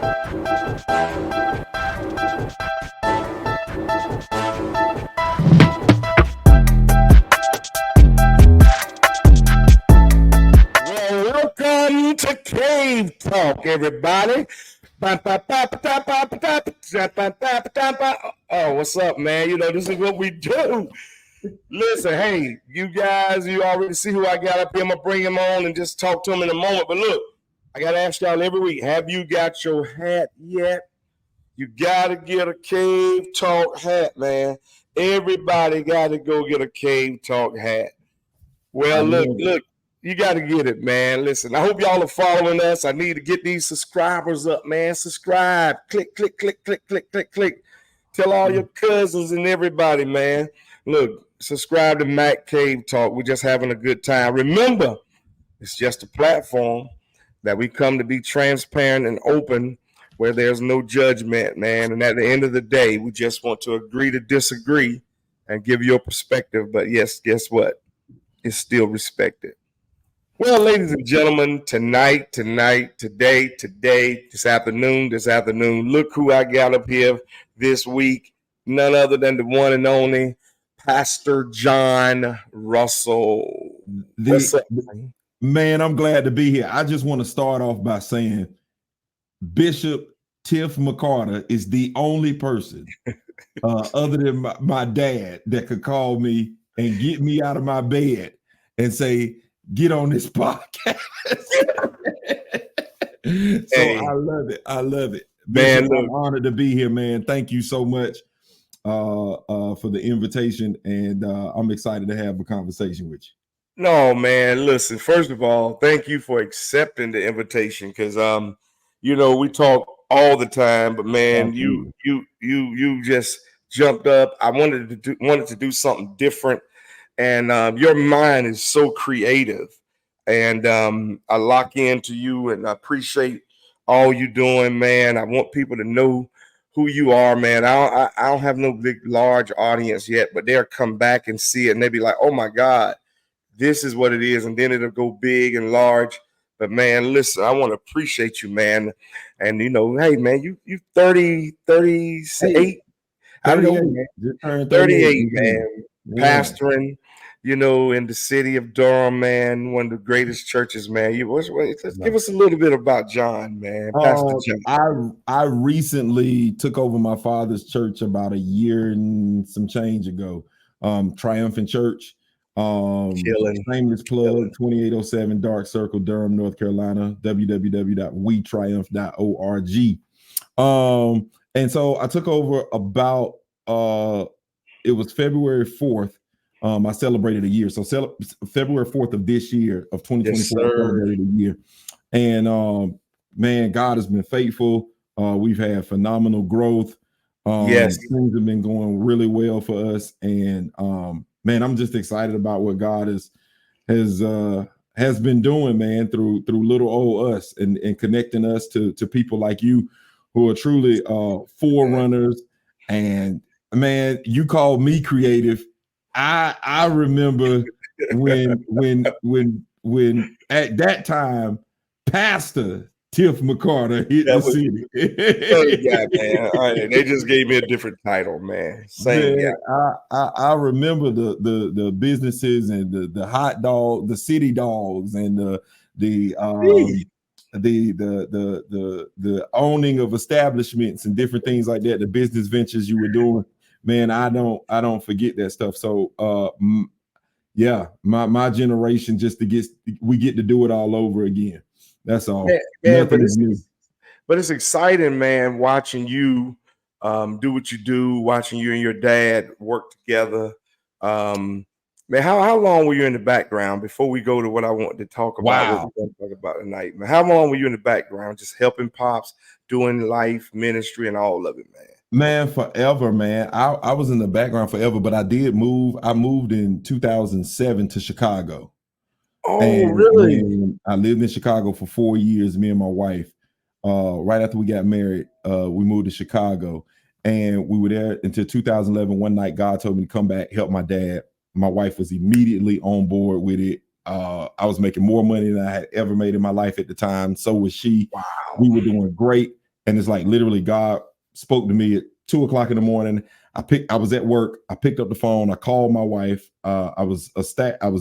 Welcome to Cave Talk, everybody. Oh, what's up, man? You know, this is what we do. Listen, hey, you guys, you already see who I got up here. I'm going to bring him on and just talk to him in a moment. But look, I got to ask y'all every week, have you got your hat yet? You got to get a Cave Talk hat, man. Everybody got to go get a Cave Talk hat. Well, look, you got to get it, man. Listen, I hope y'all are following us. I need to get these subscribers up, man. Subscribe. Click, click, click, click, click, click, click. Tell all your cousins and everybody, man. Look, subscribe to Mac Cave Talk. We're just having a good time. Remember, it's just a platform that we come to be transparent and open where there's no judgment, man. And at the end of the day, we just want to agree to disagree and give your perspective. But yes, guess what? It's still respected. Well, ladies and gentlemen, tonight, today, this afternoon, look who I got up here this week. None other than the one and only Pastor John Russell. What's up, man? I'm glad to be here. I just want to start off by saying Bishop Tiff McCarter is the only person other than my dad that could call me and get me out of my bed and say, get on this podcast. Hey. I love it. Man, Bishop, I'm honored to be here, man. Thank you so much for the invitation, and I'm excited to have a conversation with you. No, man, listen, first of all, thank you for accepting the invitation, because you know, we talk all the time, but man, you just jumped up. I wanted to do something different. And your mind is so creative, and I lock into you, and I appreciate all you doing, man. I want people to know who you are, man. I don't have no big, large audience yet, but they'll come back and see it, and they'll be like, oh, my God, this is what it is, and then it'll go big and large. But, man, listen, I want to appreciate you, man. And, you know, hey, man, you 38? Hey, I don't know, man. 38, man. Yeah. Pastoring, you know, in the city of Durham, man, one of the greatest churches, man. Let's give us a little bit about John, man. Pastor John. I recently took over my father's church about a year and some change ago. Triumphant Church. Shameless plug, 2807 Dark Circle, Durham, North Carolina. www.wetriumph.org. And so I took over about it was February 4th. I celebrated a year. So February 4th of this year, of 2024, yes, I celebrated a year. And man, God has been faithful. We've had phenomenal growth. Yes, things have been going really well for us. And man, I'm just excited about what God has been doing, man, through little old us, and connecting us to people like you who are truly forerunners. And man, you called me creative. I remember when at that time, Pastor Tiff McCarter hit the city. Yeah, man. Right. They just gave me a different title, man. Same guy. I remember the businesses and the hot dog, the city dogs, and the owning of establishments and different things like that, the business ventures you were doing. Man, I don't forget that stuff. So yeah, my generation, we get to do it all over again. That's all. Man, but it's exciting, man, watching you do what you do, watching you and your dad work together. Man, how long were you in the background before we go to what I want to talk about? Wow. What we're going to talk about tonight, man. How long were you in the background, just helping pops, doing life, ministry, and all of it, man? Man, forever, man. I was in the background forever, but I did move. I moved in 2007 to Chicago. Oh, really? And I lived in Chicago for 4 years, me and my wife. Right after we got married, we moved to Chicago, and we were there until 2011. One night, God told me to come back, help my dad. My wife was immediately on board with it. I was making more money than I had ever made in my life at the time. So was she. Wow. We were doing great. And it's like literally God spoke to me at 2 o'clock in the morning. I was at work. I picked up the phone. I called my wife. I was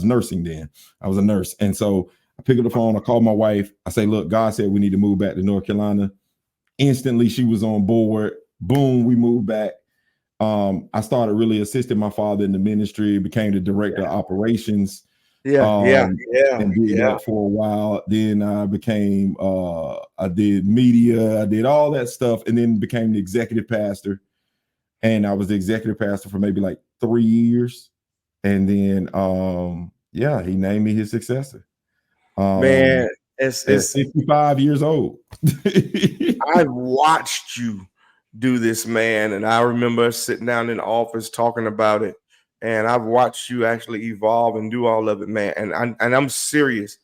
nursing then. I was a nurse. And so I picked up the phone. I called my wife. I say, look, God said we need to move back to North Carolina. Instantly, she was on board. Boom, we moved back. I started really assisting my father in the ministry, became the director of operations. And did that for a while. Then I became I did media, I did all that stuff, and then became the executive pastor. And I was the executive pastor for maybe like 3 years. And then he named me his successor. Man, at 65 years old. I watched you do this, man, and I remember sitting down in the office talking about it. And I've watched you actually evolve and do all of it, man. And I'm serious.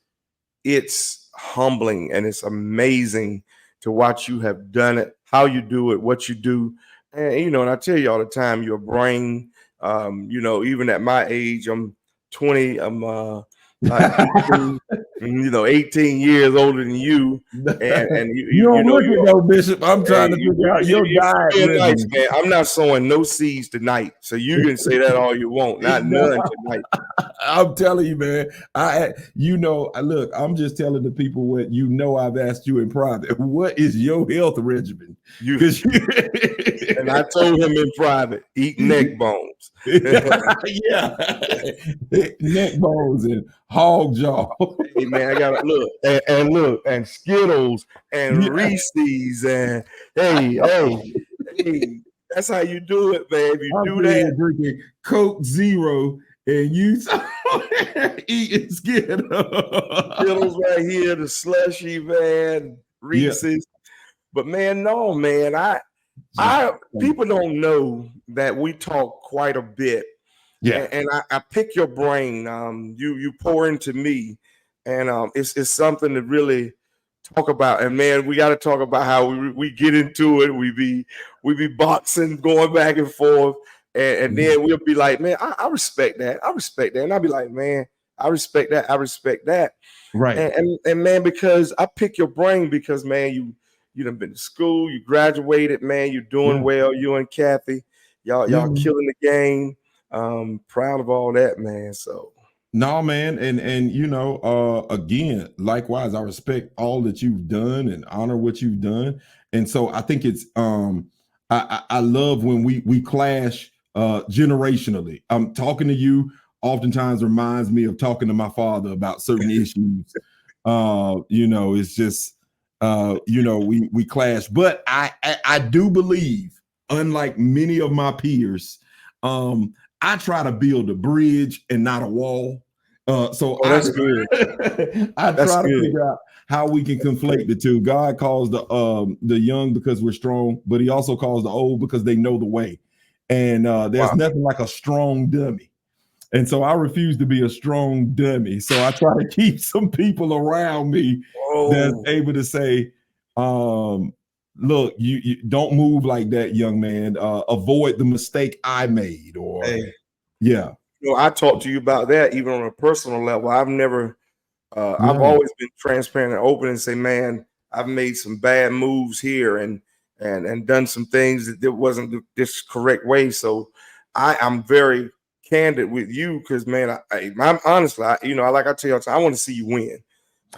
It's humbling and it's amazing to watch you have done it, how you do it, what you do. And and I tell you all the time, your brain, even at my age, I'm 20, I'm 18, 18 years older than you. And you don't look it though, Bishop. I'm trying to figure out your diet. Nice, man. I'm not sowing no seeds tonight, so you can say that all you want. Not none tonight. I'm telling you, man. Look, I'm just telling the people what I've asked you in private. What is your health regimen? And I told him in private, eat neck bones. Yeah, neck bones and hog jaw. Hey man, I gotta look and Skittles and Reese's and hey, that's how you do it, man. If you do that, drinking Coke Zero and you eating Skittles right here, the slushy, man, Reese's. Yeah. But man, no, man, I people don't know that we talk quite a bit. Yeah, and I pick your brain. You pour into me, and it's something to really talk about. And man, we got to talk about how we get into it. We be boxing, going back and forth, and then we'll be like, man, I respect that. I respect that, and I'll be like, man, I respect that. I respect that. Right. And man, because I pick your brain because man, you done been to school, you graduated, man, you're doing well. You and Kathy, y'all killing the game. Proud of all that, man. So no, man, and again, likewise, I respect all that you've done and honor what you've done. And so I think it's I love when we clash generationally. Talking to you oftentimes reminds me of talking to my father about certain issues. It's just we clash, but I do believe, unlike many of my peers, I try to build a bridge and not a wall. That's good. I try to figure out how we can conflate the two. God calls the young because we're strong, but he also calls the old because they know the way. And there's nothing like a strong dummy. And so I refuse to be a strong dummy. So I try to keep some people around me that's able to say, look, you don't move like that, young man. Avoid the mistake I made. Or I talked to you about that even on a personal level. I've always been transparent and open and say, man, I've made some bad moves here and done some things that wasn't this correct way. So I'm very candid with you because man, I'm honestly, I tell you, I want to see you win.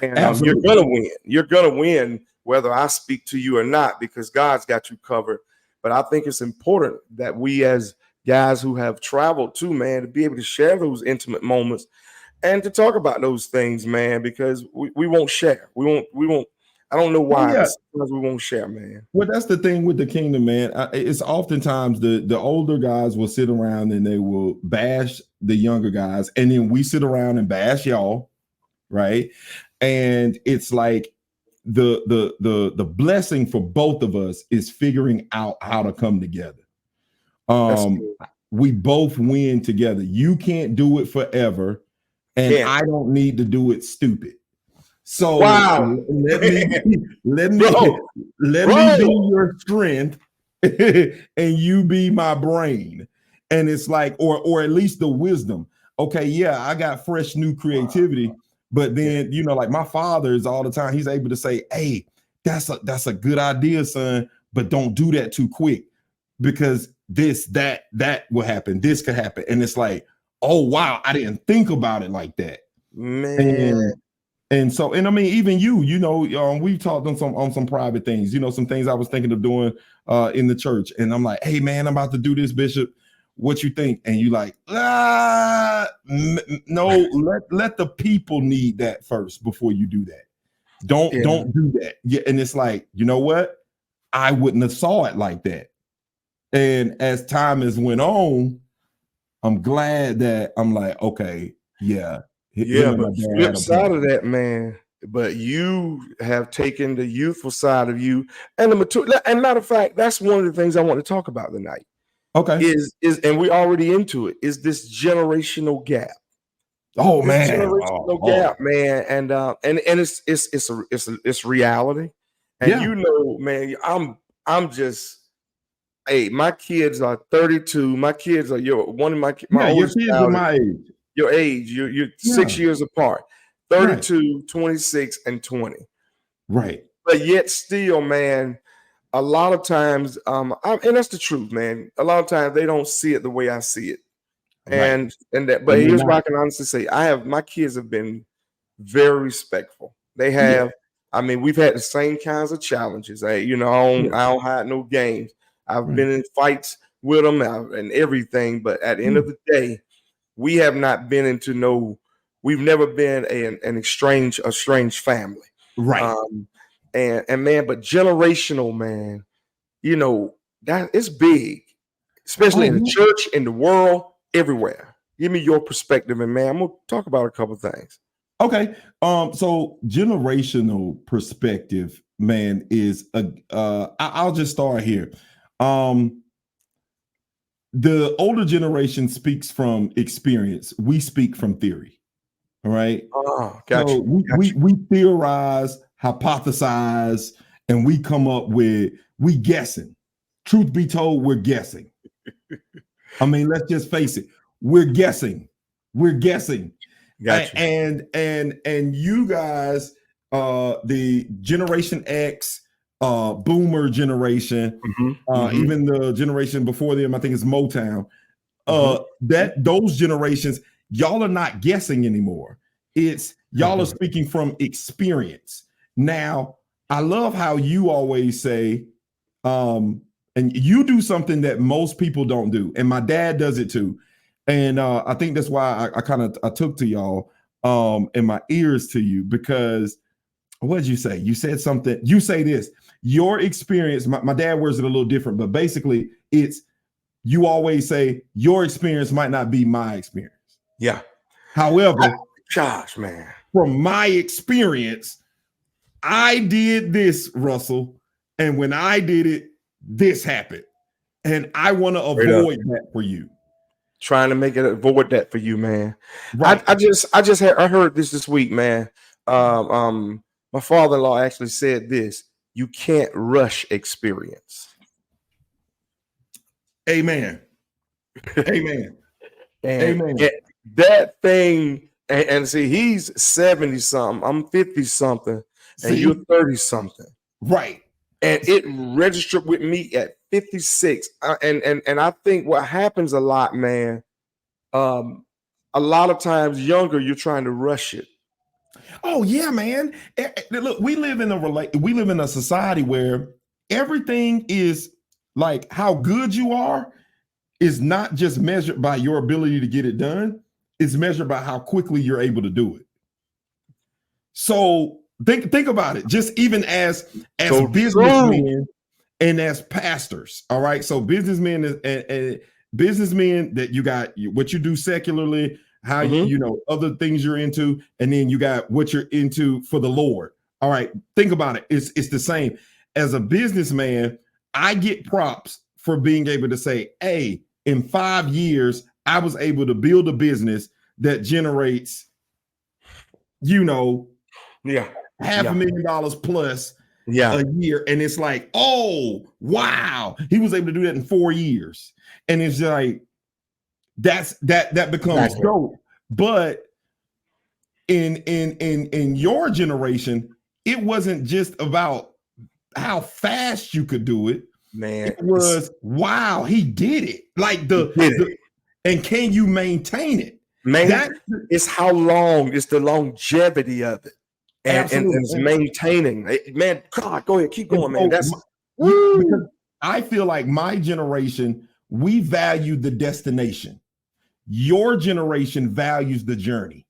And you're gonna win. You're gonna win whether I speak to you or not, because God's got you covered. But I think it's important that we as guys who have traveled too, man, to be able to share those intimate moments and to talk about those things, man, because we won't share. We won't. I don't know why, but sometimes we won't share, man. Well, that's the thing with the kingdom, man. It's oftentimes the older guys will sit around and they will bash the younger guys, and then we sit around and bash y'all, right? And it's like the blessing for both of us is figuring out how to come together. We both win together. You can't do it forever, and I don't need to do it stupid. So let me be your strength and you be my brain. And it's like, or at least the wisdom. Okay, yeah, I got fresh new creativity, but then like my father is all the time, he's able to say, hey, that's a good idea, son, but don't do that too quick, because that will happen. This could happen. And it's like, oh wow, I didn't think about it like that. Man. And so, and I mean, even you know, we talked on some private things, you know, some things I was thinking of doing in the church. And I'm like, hey man, I'm about to do this, Bishop. What you think? And you like, no, let the people need that first before you do that. Don't do that. Yeah. And it's like, you know what? I wouldn't have saw it like that. And as time has went on, I'm glad that I'm like, okay, yeah. Yeah, but flip side of that, man. But you have taken the youthful side of you and the mature. And matter of fact, that's one of the things I want to talk about tonight. Okay. Is and we're already into it. Is this generational gap? Oh this man, generational gap, man, and it's reality. And yeah. you know, man, I'm just. Hey, my kids are 32. My kids are one of my Your oldest kids are child. my age. Your age, you're 6 years apart, 32, right. 26, and 20. Right. But yet still, man, a lot of times, and that's the truth, man. A lot of times they don't see it the way I see it. Right. But here's what I can honestly say. My kids have been very respectful. They have, yeah. I mean, we've had the same kinds of challenges. I don't hide no games. I've been in fights with them and everything, but at the end of the day, we have not been we've never been an estranged family. Right. And man, but generational, man, you know, that it's big, especially in the church, in the world, everywhere. Give me your perspective, and man, I'm gonna talk about a couple things. Okay. So generational perspective, man, is I'll just start here. The older generation speaks from experience. We speak from theory. All right. Oh, So we theorize, hypothesize, and we come up with, we guessing. Truth be told, we're guessing. I mean, let's just face it. We're guessing. We're guessing. Gotcha. And you guys, the Generation X, Boomer generation, even the generation before them, I think it's Motown. That those generations, y'all are not guessing anymore. It's y'all are speaking from experience. Now, I love how you always say, and you do something that most people don't do, and my dad does it too. And I think that's why I took to y'all in my ears to you, because what did you say? You said something. You say this, your experience. My dad words it a little different, but basically it's, you always say your experience might not be my experience. Yeah. However, gosh, man, from my experience, I did this, Russell, and when I did it, this happened. And I want to avoid that for you. Trying to make it avoid that for you, man. Right. I heard this week, man. My father-in-law actually said this: you can't rush experience. Amen. Amen. Amen. That thing, and see, he's 70 something, I'm 50 something, and you're 30 something. Right. And it registered with me at 56. And I think what happens a lot, man, a lot of times younger, you're trying to rush it. Oh yeah, man. Look, we live in a society where everything is like, how good you are is not just measured by your ability to get it done. It's measured by how quickly you're able to do it. So think about it. Just even as businessmen and as pastors. All right. So businessmen and businessmen, that you got what you do secularly, how you know other things you're into, and then you got what you're into for the Lord. All right. Think about it. It's the same. As a businessman, I get props for being able to say, hey, in 5 years, I was able to build a business that generates, $500,000 plus a year. And it's like, oh, wow. He was able to do that in 4 years. And it's like, that becomes dope. But in your generation, it wasn't just about how fast you could do it. Man, It was wow, he did it. Like he did it. and can you maintain it? Man, it's how long, it's the longevity of it. And it's maintaining. Man, God, go ahead, keep going, man. That's because I feel like my generation, we value the destination. Your generation values the journey.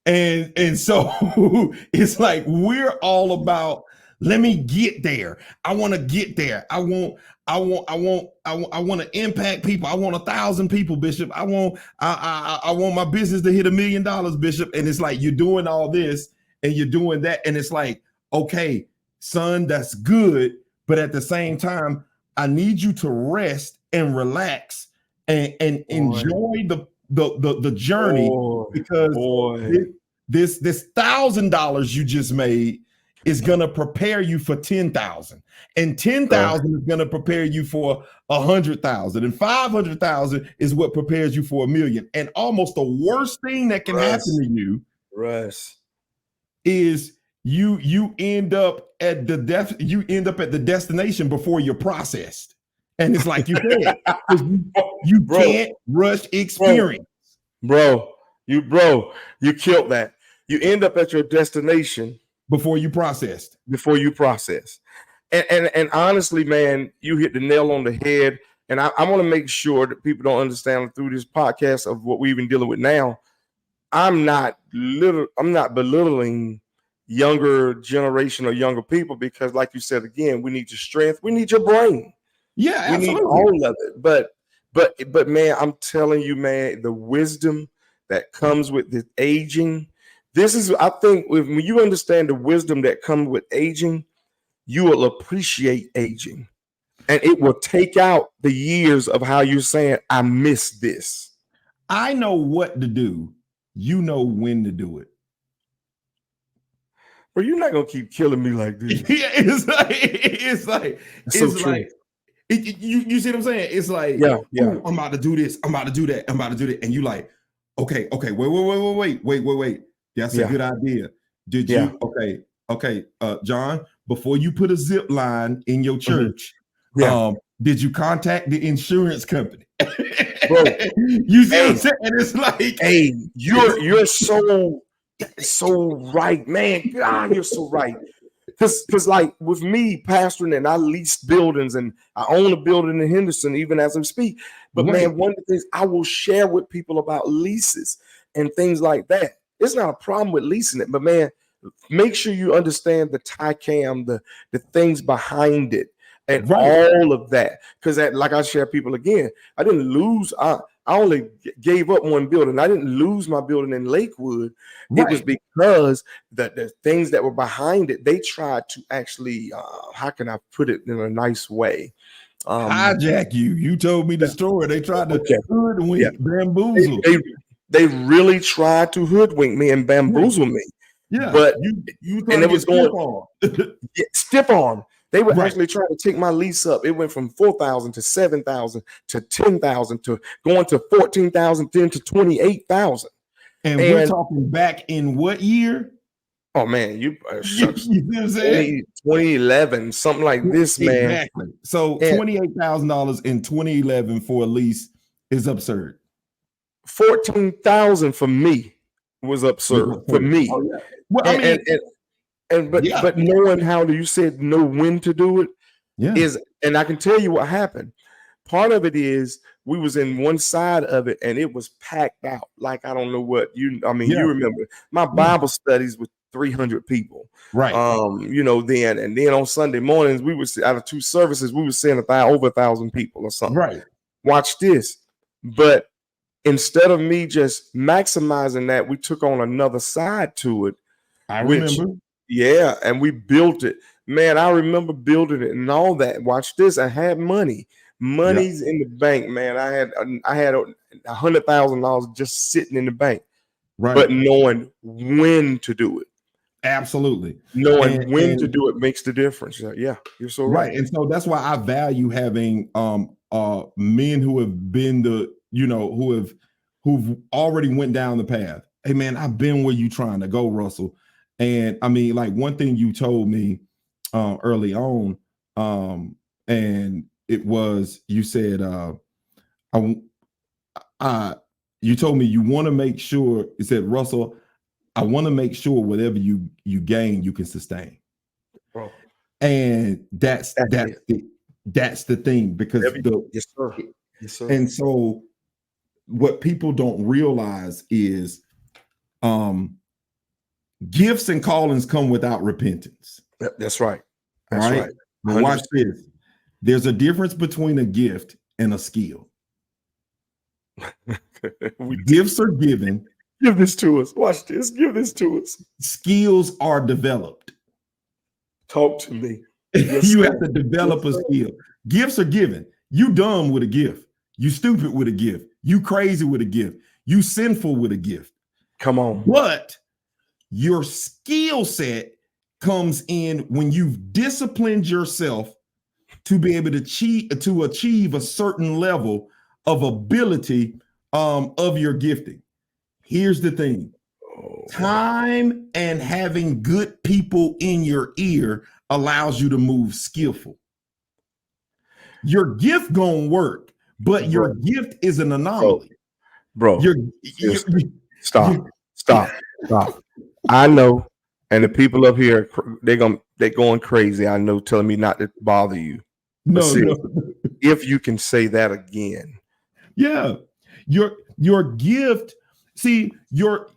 And so it's like we're all about, let me get there. I want to get there. I want to impact people. I want 1,000 people, Bishop. I want my business to hit $1 million, Bishop. And it's like you're doing all this and you're doing that. And it's like, okay, son, that's good. But at the same time, I need you to rest and relax and enjoy the journey, because this $1,000 you just made is gonna prepare you for 10,000, and 10,000 is gonna prepare you for 100,000, and 500,000 is what prepares you for $1 million. And almost the worst thing that can happen to you is you end up at the destination before you're processed. And it's like you said, you can't rush experience. Bro, you killed that. You end up at your destination before you processed. And honestly, man, you hit the nail on the head. And I want to make sure that people don't understand through this podcast of what we've been dealing with now. I'm not belittling younger generation or younger people, because like you said, again, we need your strength, we need your brain. Yeah, we need all of it. But man, I'm telling you, man, the wisdom that comes with the aging, this is, I think, when you understand the wisdom that comes with aging, you will appreciate aging, and it will take out the years of how you're saying, I miss this. I know what to do. You know when to do it. But you're not gonna keep killing me like this. Yeah, it's like you see what I'm saying? It's like, yeah. Oh, I'm about to do this. I'm about to do that. I'm about to do that. And you like, okay. Wait. That's a good idea. Did you? Okay. John, before you put a zip line in your church, did you contact the insurance company? Bro, you see what I'm saying? It's like, hey, you're so right, man. God, you're so right. Because like with me pastoring, and I lease buildings, and I own a building in Henderson even as I speak. But man, one of the things I will share with people about leases and things like that, it's not a problem with leasing it, but man, make sure you understand the TICAM, the things behind it, and all of that. Because like I share people again, I didn't lose. I only gave up one building. I didn't lose my building in Lakewood. It was because the things that were behind it, they tried to actually, how can I put it in a nice way? Hijack you. You told me the story. They tried to hoodwink, bamboozle. They really tried to hoodwink me and bamboozle me. Yeah, but you and it was going stiff arm. They were Right. actually trying to take my lease up. It went from 4,000 to 7,000 to 10,000 to going to 14,000, then to 28,000. And we're talking back in what year? Oh man, you know what I'm saying? 2011, something like this, man. Exactly. So $28,000 in 2011 for a lease is absurd. 14,000 for me was absurd for me. Oh, yeah. Well, I mean, but knowing how you said know when to do it is, and I can tell you what happened. Part of it is we was in one side of it and it was packed out. Like, I don't know what you remember my Bible studies with 300 people. Right. Then on Sunday mornings, we was out of 2 services, we were seeing over 1,000 people or something. Right. Watch this. But instead of me just maximizing that, we took on another side to it. I remember. Yeah, and we built it. Man, I remember building it and all that. Watch this. I had money's in the bank, man. I had $100,000 just sitting in the bank. Right. But knowing when to do it. Absolutely. Knowing when to do it makes the difference. Yeah, you're so right. And so that's why I value having men who have been who've already went down the path. Hey man, I've been where you trying to go, Russell. And I mean, like, one thing you told me early on, and it was you said you told me you want to make sure. You said, Russell, I want to make sure whatever you gain, you can sustain. Bro. And that's the thing, because yes, sir. Yes, sir. And so what people don't realize is gifts and callings come without repentance. That's right. That's right. But watch this. There's a difference between a gift and a skill. Gifts are given. Give this to us. Watch this. Give this to us. Skills are developed. Talk to me. Yes, you have to develop a skill. Gifts are given. You dumb with a gift. You stupid with a gift. You crazy with a gift. You sinful with a gift. Come on. But your skill set comes in when you've disciplined yourself to be able to achieve a certain level of ability of your gifting. Here's the thing. Time and having good people in your ear allows you to move skillful. Your gift gonna work, but your gift is an anomaly. Bro, stop. I know, and the people up here, they're going crazy. I know, telling me not to bother you. No. If you can say that again. Yeah. Your gift, see, your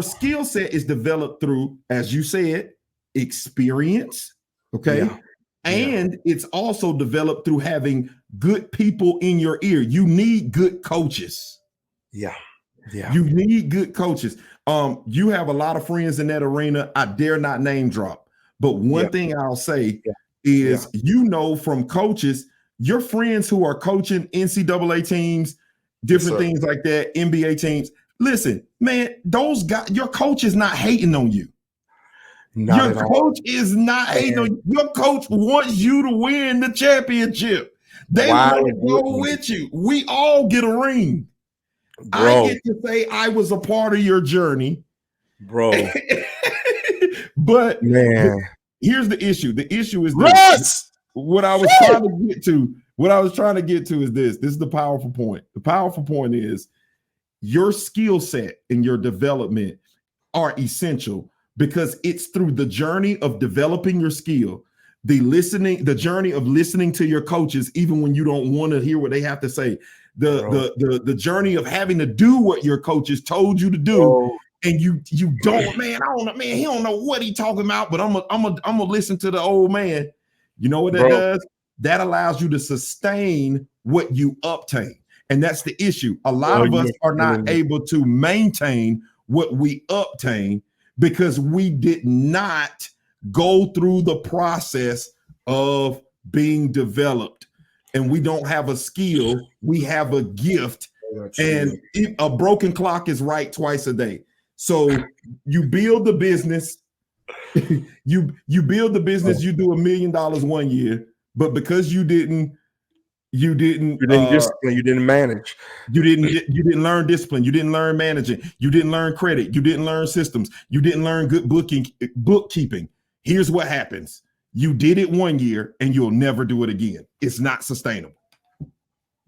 skill set is developed through, as you said, experience. Okay. Yeah. And it's also developed through having good people in your ear. You need good coaches. Yeah. You need good coaches. You have a lot of friends in that arena. I dare not name drop. But one thing I'll say is, from coaches, your friends who are coaching NCAA teams, different things like that, NBA teams. Listen, man, those guys, your coach is not hating on you. Your coach is not hating on you. Your coach wants you to win the championship. They want to go with you. We all get a ring. Bro. I get to say I was a part of your journey. Bro. But man, here's the issue. The issue is this. What I was trying to get to is this. This is the powerful point. The powerful point is your skill set and your development are essential, because it's through the journey of developing your skill, the journey of listening to your coaches, even when you don't want to hear what they have to say, the journey of having to do what your coaches told you to do. And you don't, man, I don't know, man, he don't know what he talking about, but I'm gonna listen to the old man. You know what that does? That allows you to sustain what you obtain. And that's the issue. A lot of us are not able to maintain what we obtain because we did not go through the process of being developed. And we don't have a skill, we have a gift. And a broken clock is right twice a day. So you build the business, you build the business, you do $1 million 1 year, but because you didn't discipline, you didn't manage, you didn't learn discipline, you didn't learn managing, you didn't learn credit, you didn't learn systems, you didn't learn good bookkeeping. Here's what happens. You did it 1 year and you'll never do it again. It's not sustainable.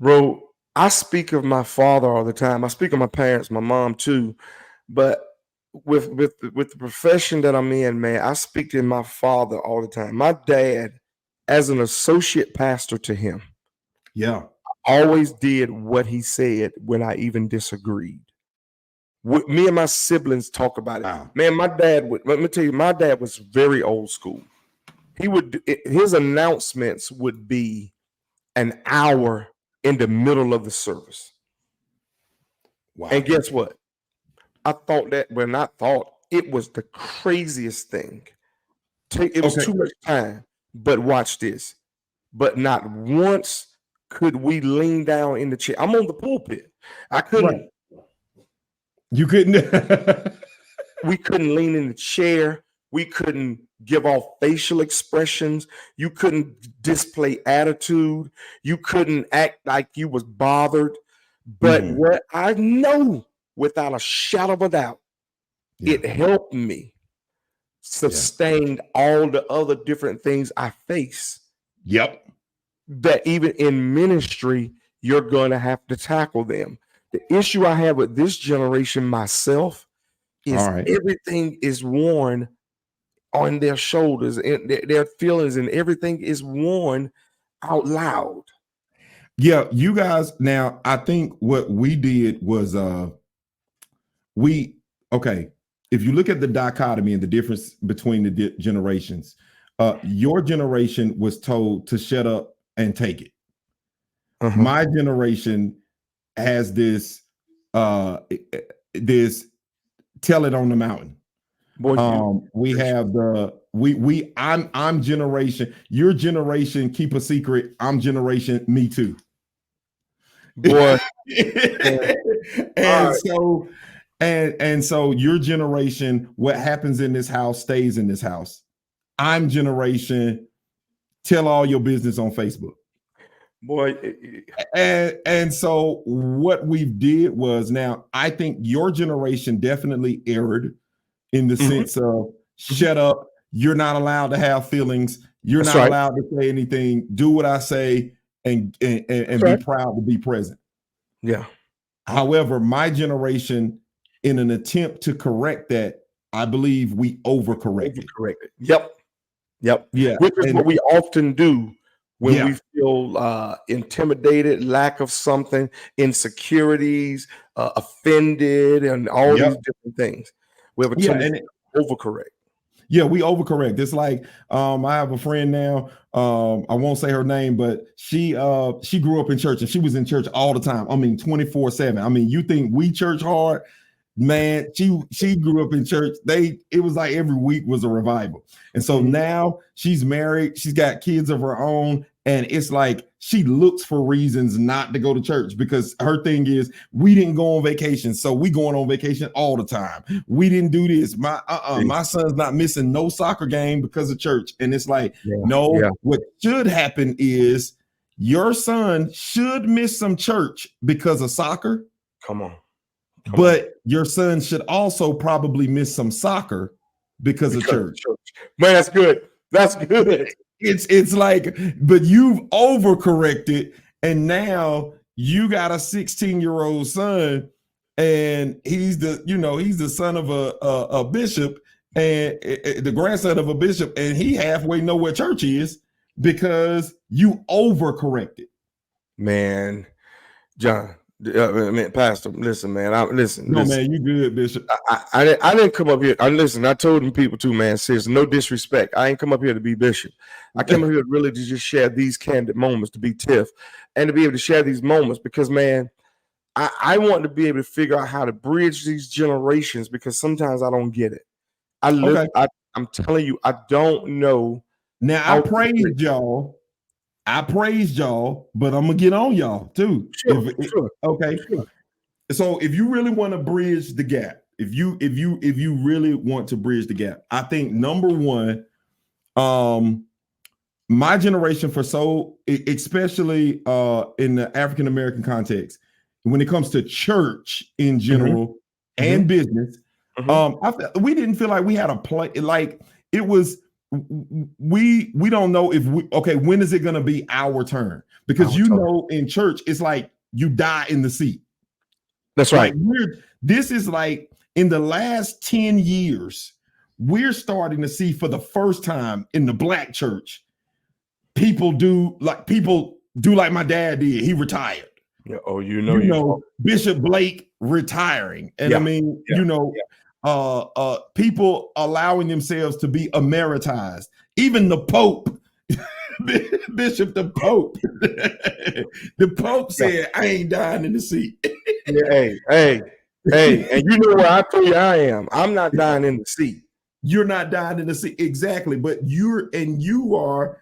Bro, I speak of my father all the time. I speak of my parents, my mom too. But with the profession that I'm in, man, I speak to my father all the time. My dad, as an associate pastor to him, always did what he said when I even disagreed. Me and my siblings talk about it. Wow. Man, my dad let me tell you, my dad was very old school. His announcements would be an hour in the middle of the service. Wow. And guess what? I thought that when I thought it was the craziest thing. It was too much time. But watch this. But not once could we lean down in the chair. I'm on the pulpit. I couldn't. Right. You couldn't. We couldn't lean in the chair. We couldn't give off facial expressions. You couldn't display attitude. You couldn't act like you was bothered. But what I know, without a shadow of a doubt, it helped me sustained all the other different things I face. Yep. That even in ministry, you're going to have to tackle them. The issue I have with this generation myself is All right. everything is worn on their shoulders and their feelings, and everything is worn out loud. Yeah, you guys. Now, I think what we did was we okay. If you look at the dichotomy and the difference between the generations, your generation was told to shut up and take it. My generation has this this tell it on the mountain. Boy, We have the I'm generation, your generation keep a secret, I'm generation me too. boy. and so and so your generation, what happens in this house stays in this house. I'm generation, tell all your business on Facebook. Boy, And so what we did was, now I think your generation definitely erred in the sense of shut up, you're not allowed to have feelings, you're That's not right. allowed to say anything, do what I say, and be proud to be present. Yeah. However, my generation, in an attempt to correct that, I believe we overcorrected. Yep. Yeah. Which is what we often do when we feel intimidated, lack of something, insecurities, offended, and all these different things. We have a tendency to overcorrect. Yeah, we overcorrect. It's like I have a friend now. I won't say her name, but she grew up in church, and she was in church all the time. I mean, 24/7. I mean, you think we church hard? Man, she grew up in church. It was like every week was a revival. And so now she's married, she's got kids of her own, and it's like she looks for reasons not to go to church, because her thing is, we didn't go on vacation, so we going on vacation all the time. We didn't do this. My son's not missing no soccer game because of church. And it's like, what should happen is your son should miss some church because of soccer. Come on. But your son should also probably miss some soccer because of church. Man, that's good. That's good. It's like, but you've overcorrected, and now you got a 16-year-old son, and he's the son of a bishop, and the grandson of a bishop, and he halfway know where church is because you overcorrected. Man, John. Pastor, listen, man. Listen. Man, you good, Bishop. I didn't come up here. I told them people too, man. Seriously, no disrespect. I ain't come up here to be bishop. I came up here really to just share these candid moments, to be Tiff, and to be able to share these moments because, man, I want to be able to figure out how to bridge these generations, because sometimes I don't get it. I'm telling you, I don't know. Now I praised y'all. But I'm gonna get on y'all too. Sure. Okay. Sure. So if you really want to bridge the gap, if you really want to bridge the gap, I think number one, my generation, especially in the African American context, when it comes to church in general and business, we didn't feel like we had a play. Like it was. We don't know if when is it going to be our turn? Because in church it's like you die in the seat. That's right. Like this is like in the last 10 years we're starting to see for the first time in the Black church people do like my dad did. He retired. Yeah. Bishop Blake retiring, and people allowing themselves to be emeritized. Even the Pope, Bishop the Pope, the Pope said, "I ain't dying in the seat." Hey, and you know where I tell you I am. I'm not dying in the seat. You're not dying in the seat, exactly. But you are,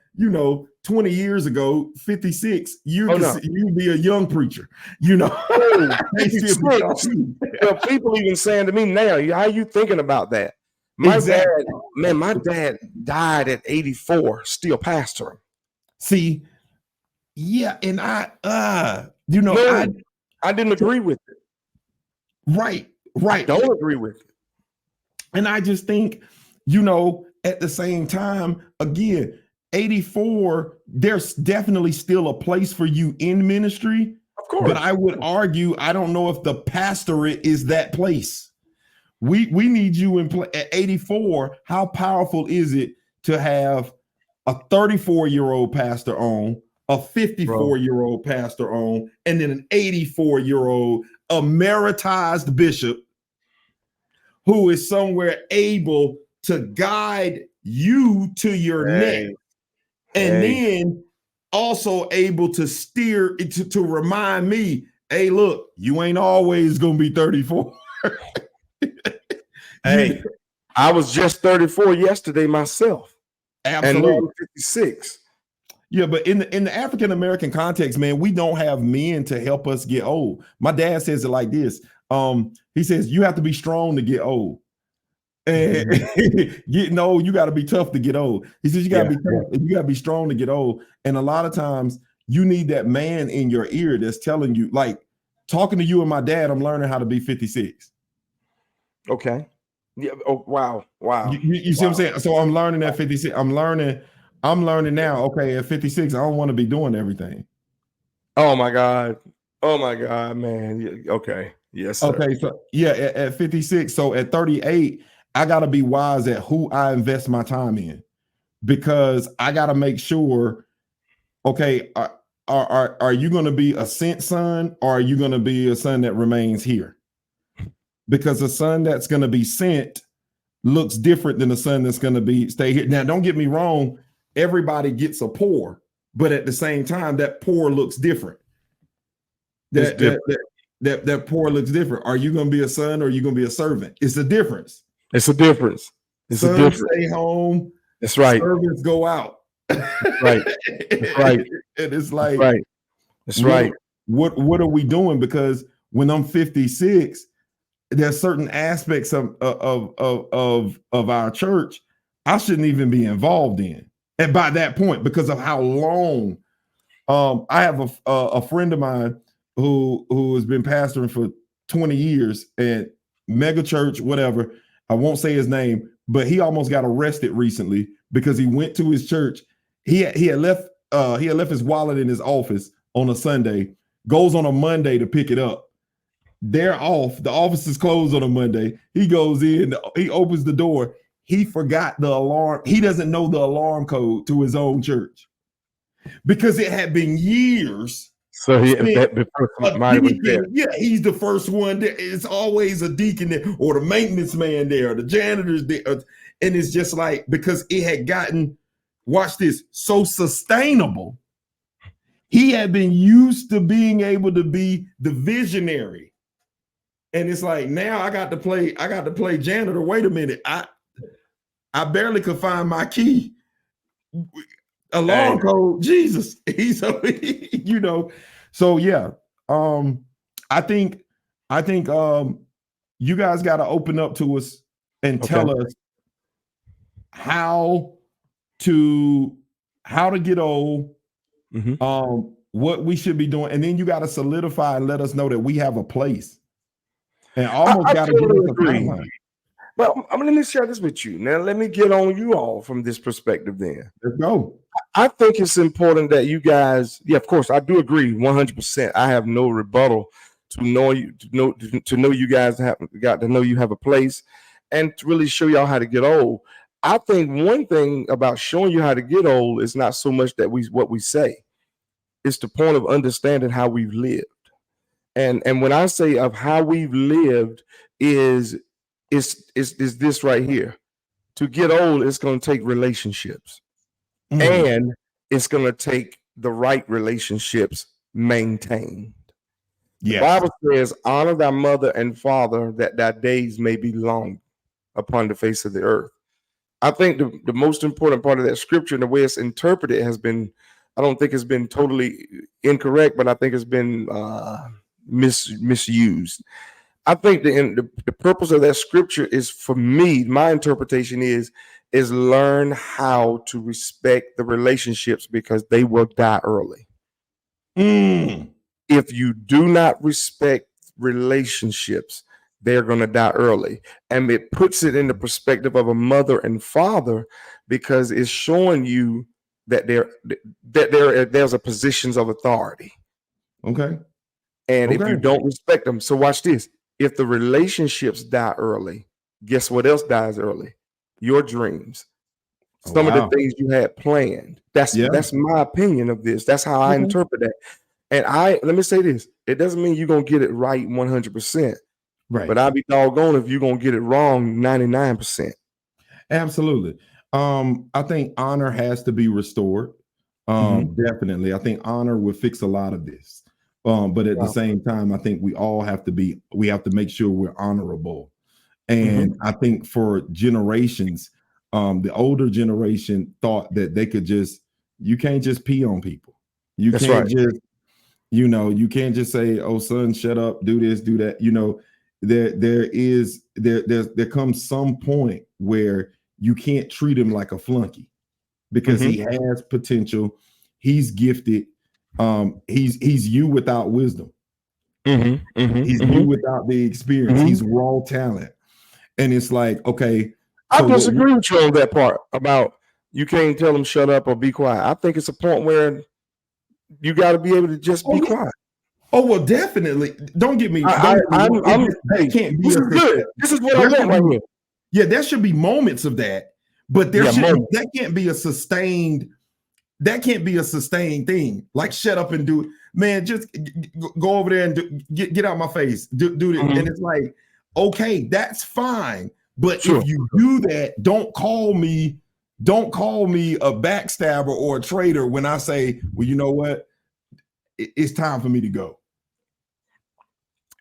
20 years ago, 56. You'd be a young preacher, Well, people even saying to me now, how are you thinking about that? My dad died at 84, still pastoring. See, yeah, and I didn't agree with it. Right. I don't agree with it. And I just think, you know, at the same time, again, 84, there's definitely still a place for you in ministry. Of course. But I would argue, I don't know if the pastorate is that place. We need you in play at 84. How powerful is it to have a 34-year-old pastor on, a 54-year-old pastor on, and then an 84-year-old emeritized bishop who is somewhere able to guide you to your next, and then also able to steer to remind me, hey, look, you ain't always gonna be 34. Hey, I was just 34 yesterday myself. Absolutely. And now I'm 56. Yeah, but in the African American context, man, we don't have men to help us get old. My dad says it like this. He says you have to be strong to get old. And getting old, you got to be tough to get old. He says you got to be tough, you got to be strong to get old. And a lot of times you need that man in your ear that's telling you, like talking to you and my dad, I'm learning how to be 56. Okay. Yeah. Oh, wow. You see what I'm saying? So I'm learning at 56. I'm learning now. Okay, at 56, I don't want to be doing everything. Oh my God, man. Okay. Yes, sir. Okay, so yeah, at 56. So at 38, I gotta be wise at who I invest my time in, because I gotta make sure, okay, are you gonna be a sent son, or are you gonna be a son that remains here? Because a son that's gonna be sent looks different than a son that's gonna be stay here. Now, don't get me wrong, everybody gets a pour, but at the same time, that pour looks different. That pour looks different. Are you going to be a son or are you going to be a servant? It's a difference. It's a difference. It's Sons a difference. Stay home. That's right. Servants go out. That's right. That's right. And it's like, that's right. What are we doing? Because when I'm 56, there's certain aspects of our church I shouldn't even be involved in. And by that point, because of how long, I have a friend of mine who has been pastoring for 20 years and mega church, whatever. I won't say his name, but he almost got arrested recently because he went to his church. He had left his wallet in his office on a Sunday, goes on a Monday to pick it up. They're off. The office is closed on a Monday. He goes in, he opens the door. He forgot the alarm. He doesn't know the alarm code to his own church because it had been years. So he's the first one there. It's always a deacon there, or the maintenance man there, or the janitor's there. And it's just like, because it had gotten, watch this, so sustainable. He had been used to being able to be the visionary. And it's like, now I got to play janitor. Wait a minute. I barely could find my key. Alarm code, Jesus. He's you know. So yeah, I think you guys got to open up to us and tell us how to get old, what we should be doing, and then you got to solidify and let us know that we have a place. And almost got to give us a timeline. Well, let me share this with you. Now, let me get on you all from this perspective then. Let's go. I think it's important that you guys, of course, I do agree 100%. I have no rebuttal to know you, to know you guys have got to know you have a place and to really show y'all how to get old. I think one thing about showing you how to get old is not so much that what we say. It's the point of understanding how we've lived. And when I say of how we've lived is this right here. To get old, it's going to take relationships. And it's going to take the right relationships maintained. Yes. The Bible says, honor thy mother and father, that thy days may be long upon the face of the earth. I think the most important part of that scripture and the way it's interpreted has been, I don't think it's been totally incorrect, but I think it's been misused. I think the purpose of that scripture is, for me, my interpretation is learn how to respect the relationships because they will die early. If you do not respect relationships, they're going to die early. And it puts it in the perspective of a mother and father, because it's showing you that there's a positions of authority. Okay. And if Okay. you don't respect them, so watch this. If the relationships die early, guess what else dies early? Your dreams. Oh, Some of the wow. things you had planned. That's Yeah. my opinion of this. That's how I Okay. interpret that. And let me say this: it doesn't mean you're gonna get it right 100%, Right. but I'll be doggone if you're gonna get it wrong 99%. Absolutely. I think honor has to be restored. Definitely. I think honor will fix a lot of this. But at the Wow. same time, I think we have to make sure we're honorable. Mhm. And I think for generations, the older generation thought that they could you can't just pee on people. You That's can't right. just, you can't just say, "Oh, son, shut up, do this, do that." There comes some point where you can't treat him like a flunky because Mhm. he has potential. He's gifted. He's you without wisdom. Mhm. Mhm. He's you Mhm. without the experience. Mhm. He's raw talent. And it's like, okay, I so disagree with you on that part about you can't tell them shut up or be quiet. I think it's a point where you got to be able to just be oh, quiet. oh well, definitely. Don't get me I, wrong. hey, That can't be this is good. This is what I there want should right be, here. yeah, there should be moments of that, but Yeah, moment. that can't be a sustained, thing. Like shut up and do it. Man, just go over there and get out my face. Do this. Mhm. And it's like, okay, that's fine. But Sure. if you do that, don't call me a backstabber or a traitor when I say, well, you know what? It's time for me to go.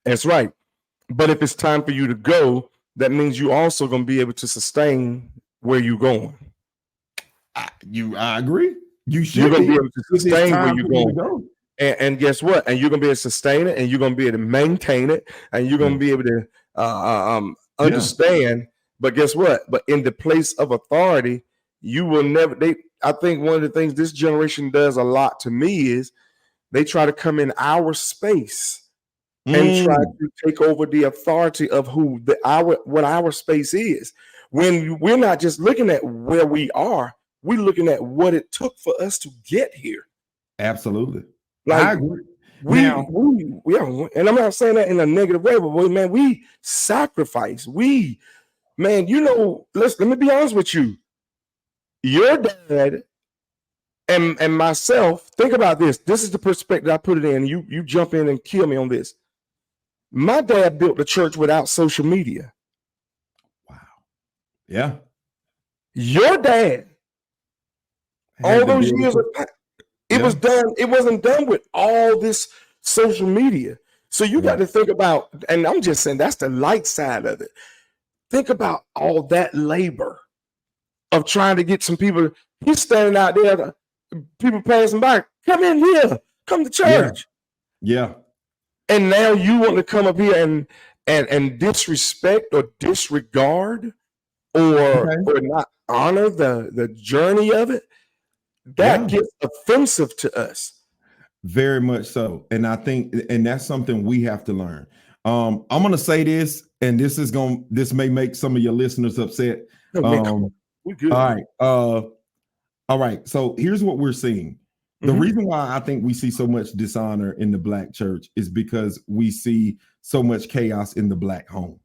That's right. But if it's time for you to go, that means you also going to be able to sustain where you're going. I agree. You You're should going to be. be able to It's sustain where time you're for me to going. go. And guess what? And you're going to be able to sustain it, and you're going to be able to maintain it, and you're going to be able to understand. But guess what? But in the place of authority, you will never. I think one of the things this generation does a lot to me is they try to come in our space and try to take over the authority of what our space is. When we're not just looking at where we are, we're looking at what it took for us to get here. Absolutely. Like I agree. we yeah, and I'm not saying that in a negative way, but man, we sacrifice. Man, let me be honest with you. Your dad and myself, think about this. This is the perspective I put it in. You jump in and kill me on this. My dad built the church without social media. Wow. Yeah. Your dad, all those years of it was done. It wasn't done with all this social media. So you got to think about, and I'm just saying that's the light side of it. Think about all that labor of trying to get some people. He's standing out there, people passing by. Come in here, come to church. Yeah. And now you want to come up here and disrespect or disregard or not honor the journey of it. That gets offensive to us. Very much so. And I think, and that's something we have to learn. I'm going to say this, and this may make some of your listeners upset. Oh, man, come on. We're good. All right. All right. So here's what we're seeing. The reason why I think we see so much dishonor in the Black church is because we see so much chaos in the Black home.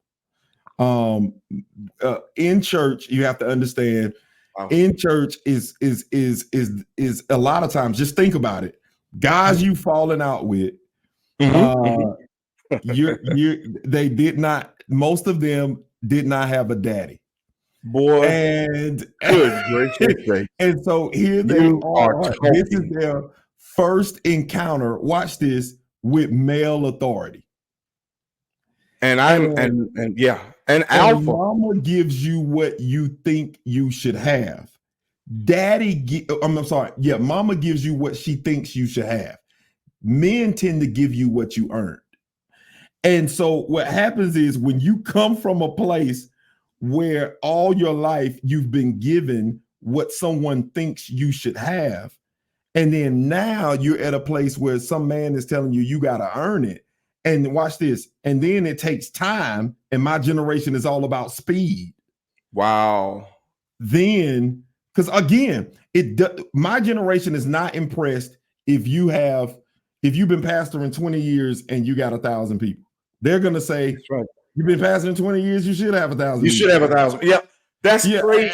In church, you have to understand. Wow. In church is a lot of times. Just think about it. Guys you falling out with, they did not. Most of them did not have a daddy. Boy, and good gracious. And so here they are. This is their first encounter. Watch this with male authority. And alpha. Mama gives you what you think you should have. I'm sorry. Yeah, mama gives you what she thinks you should have. Men tend to give you what you earned. And so what happens is when you come from a place where all your life you've been given what someone thinks you should have, and then now you're at a place where some man is telling you got to earn it, And watch this. And then it takes time, and my generation is all about speed. Wow. Then, because again, my generation is not impressed if you've been pastoring 20 years and you got 1,000 people. They're gonna say, that's right. You've been pastoring 20 years, you should have 1,000. You should have 1,000. Yep. That's crazy.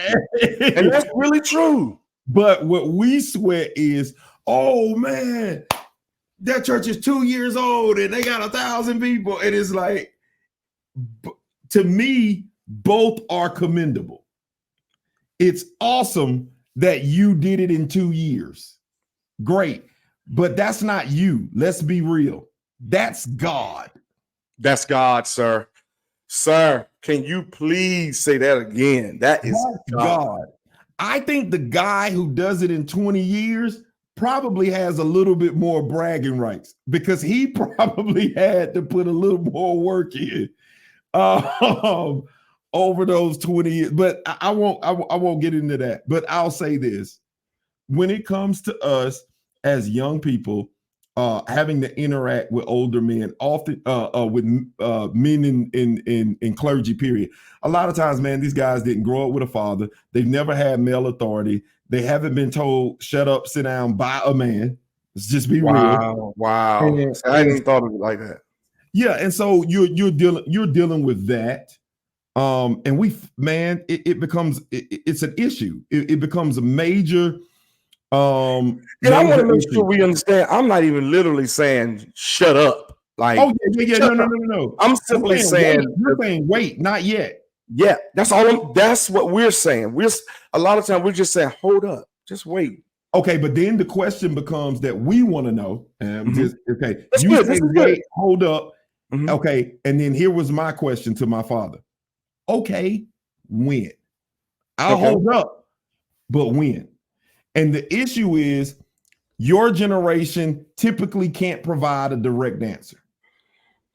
And that's really true. But what we sweat is, oh man, that church is 2 years old and they got 1,000 people. And it's like, to me, both are commendable. It's awesome that you did it in 2 years. Great. But that's not you. Let's be real. That's God. That's God, sir. Sir, can you please say that again? That's God. I think the guy who does it in 20 years probably has a little bit more bragging rights because he probably had to put a little more work in over those 20 years. But I won't get into that. But I'll say this. When it comes to us as young people, having to interact with older men, often with men in clergy, period. A lot of times, man, these guys didn't grow up with a father. They've never had male authority. They haven't been told, shut up, sit down by a man. Let's just be real. Wow. I didn't thought of it like that. Yeah, and so you're dealing with that. And it becomes it's an issue. It becomes a major. And I want to make sure we understand. I'm not even literally saying shut up. Like, oh yeah. No. I'm simply saying you're saying wait, not yet. Yeah, that's all. That's what we're saying. A lot of times we're just saying hold up, just wait. Okay, but then the question becomes that we want to know. Okay, that's you good. say wait, hold up. Mm-hmm. Okay, and then here was my question to my father. Okay, when? I'll hold up, but when? And the issue is your generation typically can't provide a direct answer.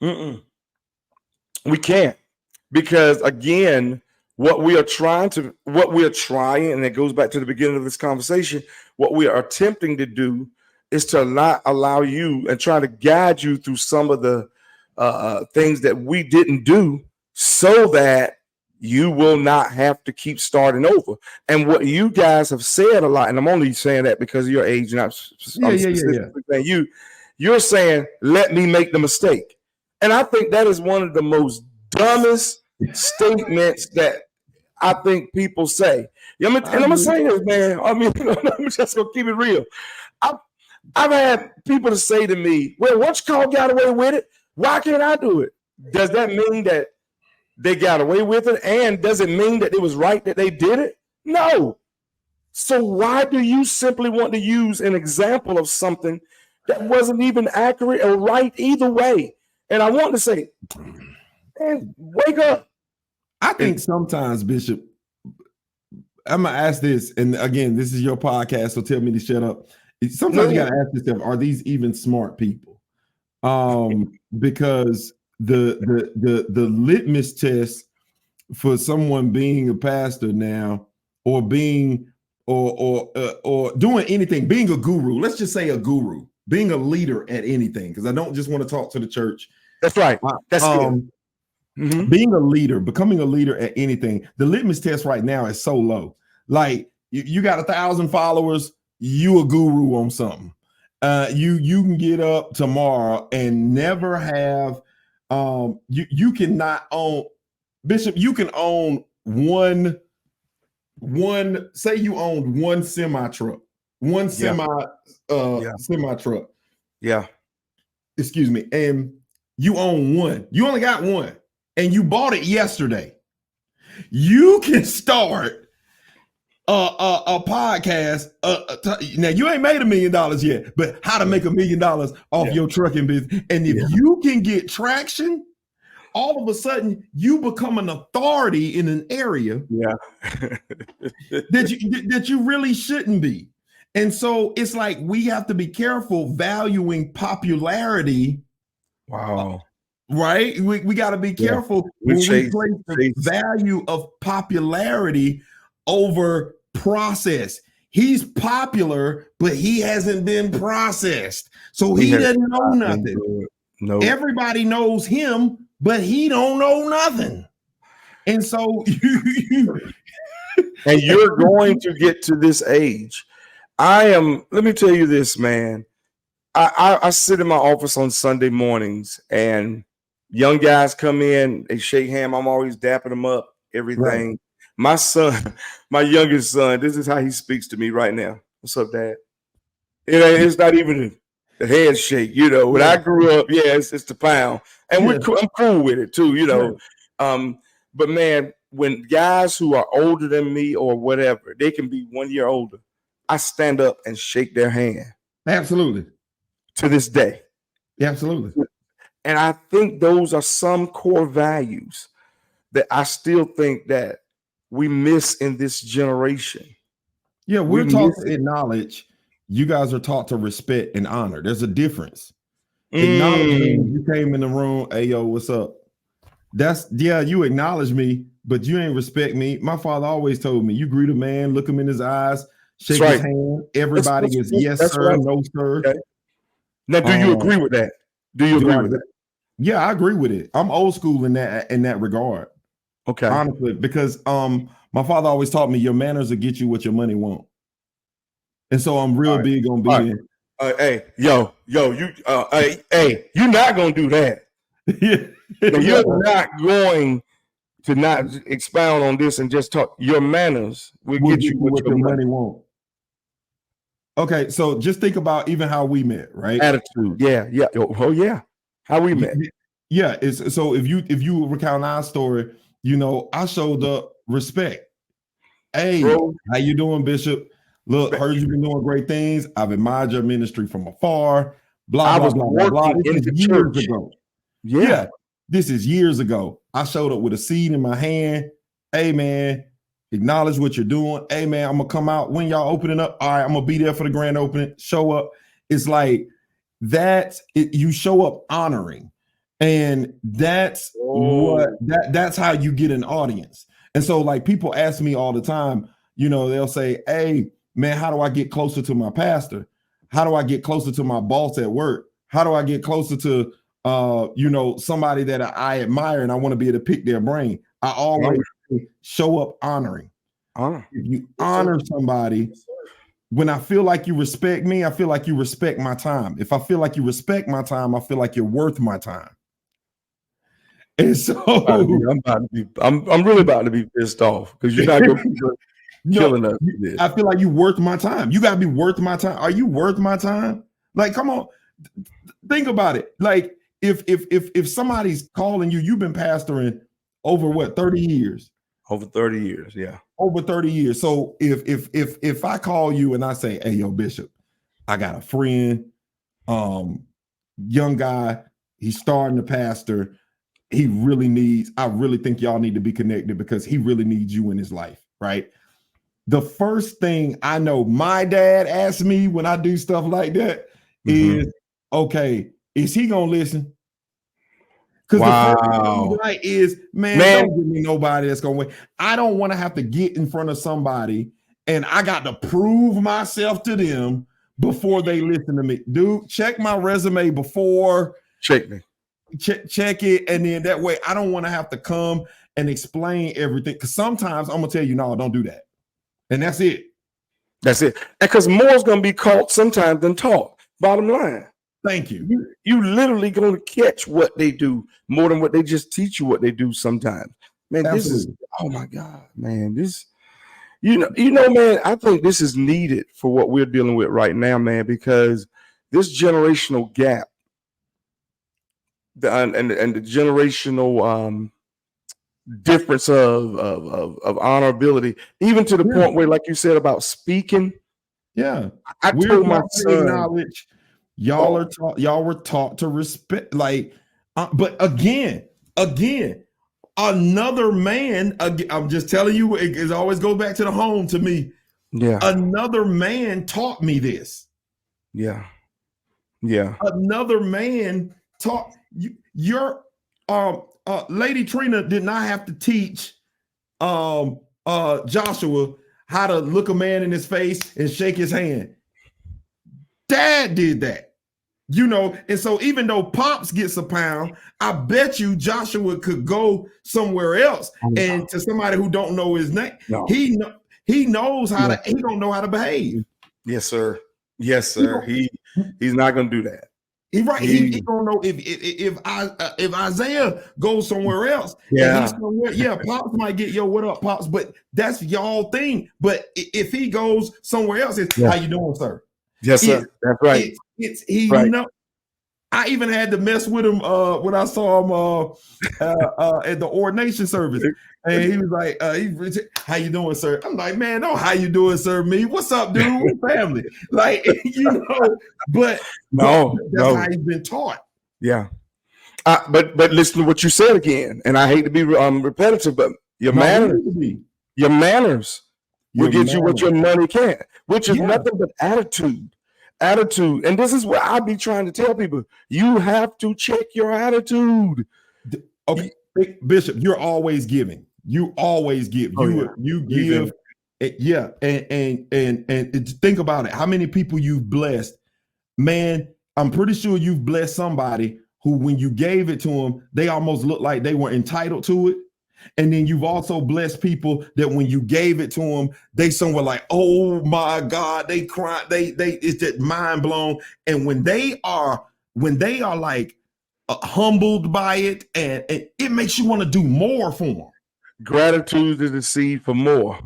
We can't, because again, what we are trying, and it goes back to the beginning of this conversation, what we are attempting to do is to not allow you and try to guide you through some of the things that we didn't do so that you will not have to keep starting over. And what you guys have said a lot, and I'm only saying that because of your age, and I'm specifically saying you're saying, let me make the mistake. And I think that is one of the most dumbest statements that I think people say. And I'm gonna say this, man. I mean, I'm just gonna keep it real. I've had people to say to me, well, once Carl got away with it, why can't I do it? Does that mean that they got away with it? And does it mean that it was right that they did it? No. So why do you simply want to use an example of something that wasn't even accurate or right either way? And I want to say, man, wake up. I think sometimes, Bishop, I'm going to ask this, and again, this is your podcast, so tell me to shut up. Sometimes you got to ask yourself, are these even smart people? Because the litmus test for someone being a pastor now, or being or doing anything, being a guru, let's just say a guru, being a leader at anything, because I don't just want to talk to the church. That's right. That's good. Being a leader, becoming a leader at anything, the litmus test right now is so low. Like you got 1,000 followers, you a guru on something. You can get up tomorrow and never have. You cannot own, Bishop. You can own one. Say you owned one semi truck, semi truck. Yeah. Excuse me, and you own one. You only got one. And you bought it yesterday. You can start a podcast. Now you ain't made $1 million yet, but how to make $1 million off your trucking business. And if you can get traction, all of a sudden you become an authority in an area that you really shouldn't be. And so it's like we have to be careful valuing popularity. Wow. Right? We got to be careful when we place the value of popularity over process. He's popular, but he hasn't been processed. So he doesn't know nothing. No. Everybody knows him, but he don't know nothing. And so and you're going to get to this age. Let me tell you this, man. I sit in my office on Sunday mornings and young guys come in, they shake hands. I'm always dapping them up, everything. Right. My son, my youngest son, this is how he speaks to me right now. What's up, Dad? It's not even the handshake, When I grew up, it's the pound, and I'm cool with it too, But man, when guys who are older than me or whatever, they can be 1 year older. I stand up and shake their hand. Absolutely. To this day. Absolutely. And I think those are some core values that I still think that we miss in this generation. Yeah, we're taught to acknowledge. You guys are taught to respect and honor. There's a difference. Acknowledging you came in the room, hey yo, what's up? You acknowledge me, but you ain't respect me. My father always told me, you greet a man, look him in his eyes, shake his hand. Everybody is yes, sir, no, sir. Okay. Now, do you agree with that? Do you agree with that? Yeah, I agree with it. I'm old school in that regard. Okay. Honestly, because my father always taught me your manners will get you what your money won't. And so I'm real big on being. Hey, you're not gonna do that. You're not going to not expound on this and just talk. Your manners will get you what your money won't. Okay, so just think about even how we met, right? Attitude, yeah. Oh yeah, how we met. Yeah, so if you recount our story, I showed up respect. Hey, bro, how you doing, Bishop? Look, heard you've been doing great things. I've admired your ministry from afar. Blah, blah, blah, blah. This is years ago. Yeah, this is years ago. I showed up with a seed in my hand. Hey, man, acknowledge what you're doing. Hey, man, I'm going to come out when y'all opening up. All right, I'm going to be there for the grand opening. Show up. It's like you show up honoring. And that's that's how you get an audience. And so like people ask me all the time, they'll say, hey, man, how do I get closer to my pastor? How do I get closer to my boss at work? How do I get closer to, somebody that I admire and I want to be able to pick their brain? I always show up honoring. If you honor somebody, when I feel like you respect me, I feel like you respect my time. If I feel like you respect my time, I feel like you're worth my time. And so I'm really about to be pissed off because you're not going to be killing us. I feel like you're worth my time. You got to be worth my time. Are you worth my time? Like, come on, think about it. Like, if somebody's calling you, you've been pastoring over what, 30 years? Over 30 years, yeah. Over 30 years. So if I call you and I say, hey, yo, Bishop, I got a friend, young guy, he's starting to pastor. I really think y'all need to be connected because he really needs you in his life, right? The first thing I know my dad asks me when I do stuff like that is, okay, is he gonna listen? Because the first thing right is, man, don't give me nobody that's gonna win. I don't want to have to get in front of somebody and I got to prove myself to them before they listen to me. Dude, check my resume before. Check me. Check it, and then that way I don't want to have to come and explain everything, because sometimes I'm gonna tell you, no, don't do that, and that's it. And because more is gonna be caught sometimes than taught. Bottom line. Thank you. You literally gonna catch what they do more than what they just teach you what they do sometimes. Man, Absolutely. This is, oh my God, man, this, man, I think this is needed for what we're dealing with right now, man, because this generational gap and the generational difference of honorability, even to the point where, like you said about speaking. Yeah, I told my son, y'all were taught to respect, like, but again, another man. I'm just telling you, it always goes back to the home to me. Yeah, another man taught me this. Yeah, another man taught you. Your Lady Trina did not have to teach Joshua how to look a man in his face and shake his hand. Dad did that. You know, and so even though Pops gets a pound, I bet you Joshua could go somewhere else. And to somebody who don't know his name, he knows how to. He don't know how to behave. Yes, sir. Yes, sir. He's not gonna do that. He don't know if Isaiah goes somewhere else. Yeah, and he's somewhere, Pops might get what up, Pops, but that's y'all thing. But if he goes somewhere else, it's how you doing, sir? Yes, sir. That's right. Know. I even had to mess with him when I saw him at the ordination service, and he was like, "How you doing, sir?" I'm like, "Man, no, how you doing, sir? Me, what's up, dude? We're family." Like, but that's how he's been taught. Yeah, but listen to what you said again, and I hate to be repetitive, but your manners will get you what your money can, which is nothing but attitude. And this is what I be trying to tell people: you have to check your attitude. Okay, Bishop, you're always giving. You always give. You give. Yeah, and think about it. How many people you've blessed, man? I'm pretty sure you've blessed somebody who, when you gave it to them, they almost looked like they were entitled to it. And then you've also blessed people that when you gave it to them, they somewhere like, oh my God, they cry, they it's just mind blown. And when they are like humbled by it, and it makes you want to do more for them. Gratitude is the seed for more.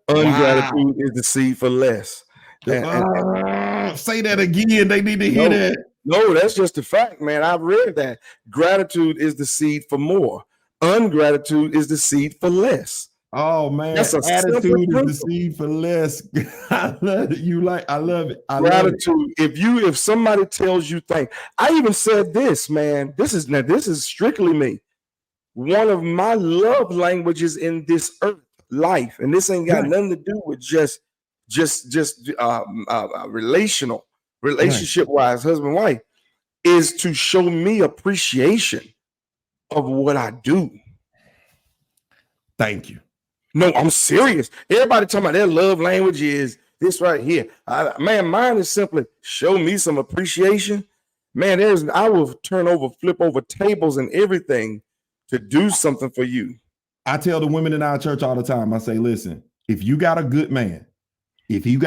Ungratitude is the seed for less. Say that again. They need to hear that. No, that's just a fact, man. I've read that. Gratitude is the seed for more. Ungratitude is the seed for less. Oh man, that's attitude is the seed for less. I love it. I love it. Gratitude. If somebody tells you thanks, I even said this, man. This is strictly me. One of my love languages in this earth life, and this ain't got nothing to do with just relationship wise, husband wife, is to show me appreciation of what I do. Thank you. No, I'm serious. Everybody talking about their love language is this right here. Man, mine is simply show me some appreciation. Man, I will flip over tables and everything to do something for you. I tell the women in our church all the time, I say, listen, if you got a good man, if you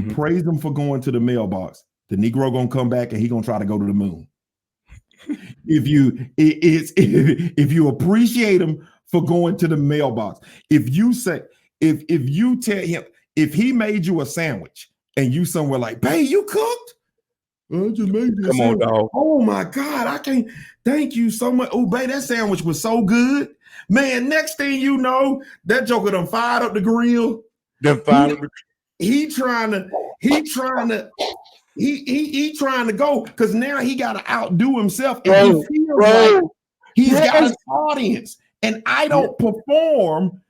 praise him for going to the mailbox, the Negro gonna come back and he gonna try to go to the moon. If you appreciate him for going to the mailbox, if you tell him, if he made you a sandwich and you somewhere like, babe, you cooked? I just made you. Come on, dog. Oh my God, I can't. Thank you so much. Oh, babe, that sandwich was so good, man. Next thing you know, that joker done fired up the grill. He trying to go because now he got to outdo himself, and he feels like he's got an audience, and I don't perform.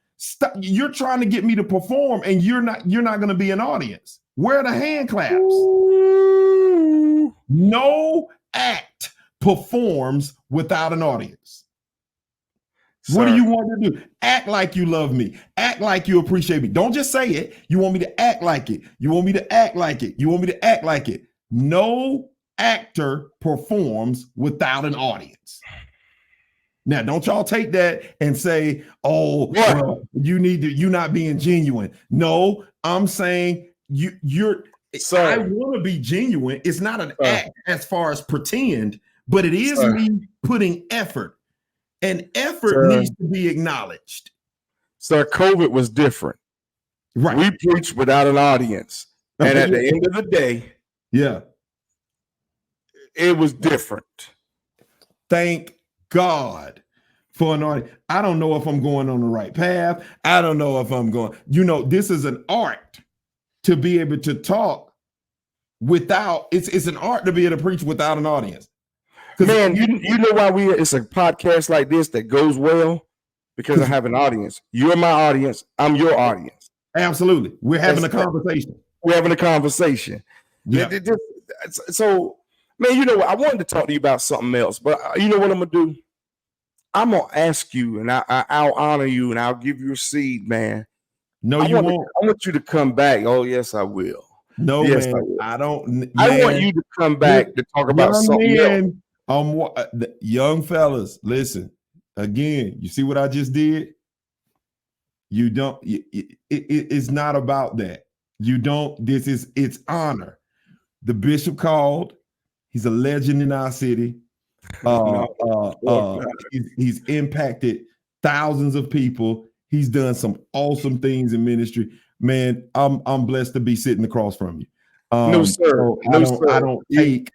You're trying to get me to perform, and you're not going to be an audience. Where are the hand claps? Ooh. No act performs without an audience. Sir. What do you want to do? Act like you love me. Act like you appreciate me. Don't just say it. You want me to act like it. You want me to act like it. You want me to act like it. No actor performs without an audience. Now, don't y'all take that and say, "Oh, well, you're not being genuine." No, I'm saying you're. Sir. I want to be genuine. It's not an act as far as pretend, but it is me putting effort. And effort needs to be acknowledged. Sir, COVID was different. Right. We preached without an audience. And at the end of the day, it was different. Thank God for an audience. I don't know if I'm going on the right path. I don't know if I'm going, this is an art to be able to talk without, it's an art to be able to preach without an audience. Man, you know why it's a podcast like this that goes well? Because I have an audience. You're my audience. I'm your audience. Absolutely. We're having a conversation. We're having a conversation. Yeah. So, man, you know what? I wanted to talk to you about something else, but you know what I'm going to do? I'm going to ask you, and I'll honor you, and I'll give you a seed, man. No, you won't. I want you to come back. Oh, yes, I will. No, Yes, man, I will. I don't. I want Man, you to come look, back to talk about young something else. men, young fellas, listen. Again, you see what I just did? You don't. It's not about that. You don't. It's honor. The bishop called. He's a legend in our city. No, He's impacted thousands of people. He's done some awesome things in ministry. Man, I'm blessed to be sitting across from you. no, sir. So No, I sir. don't take.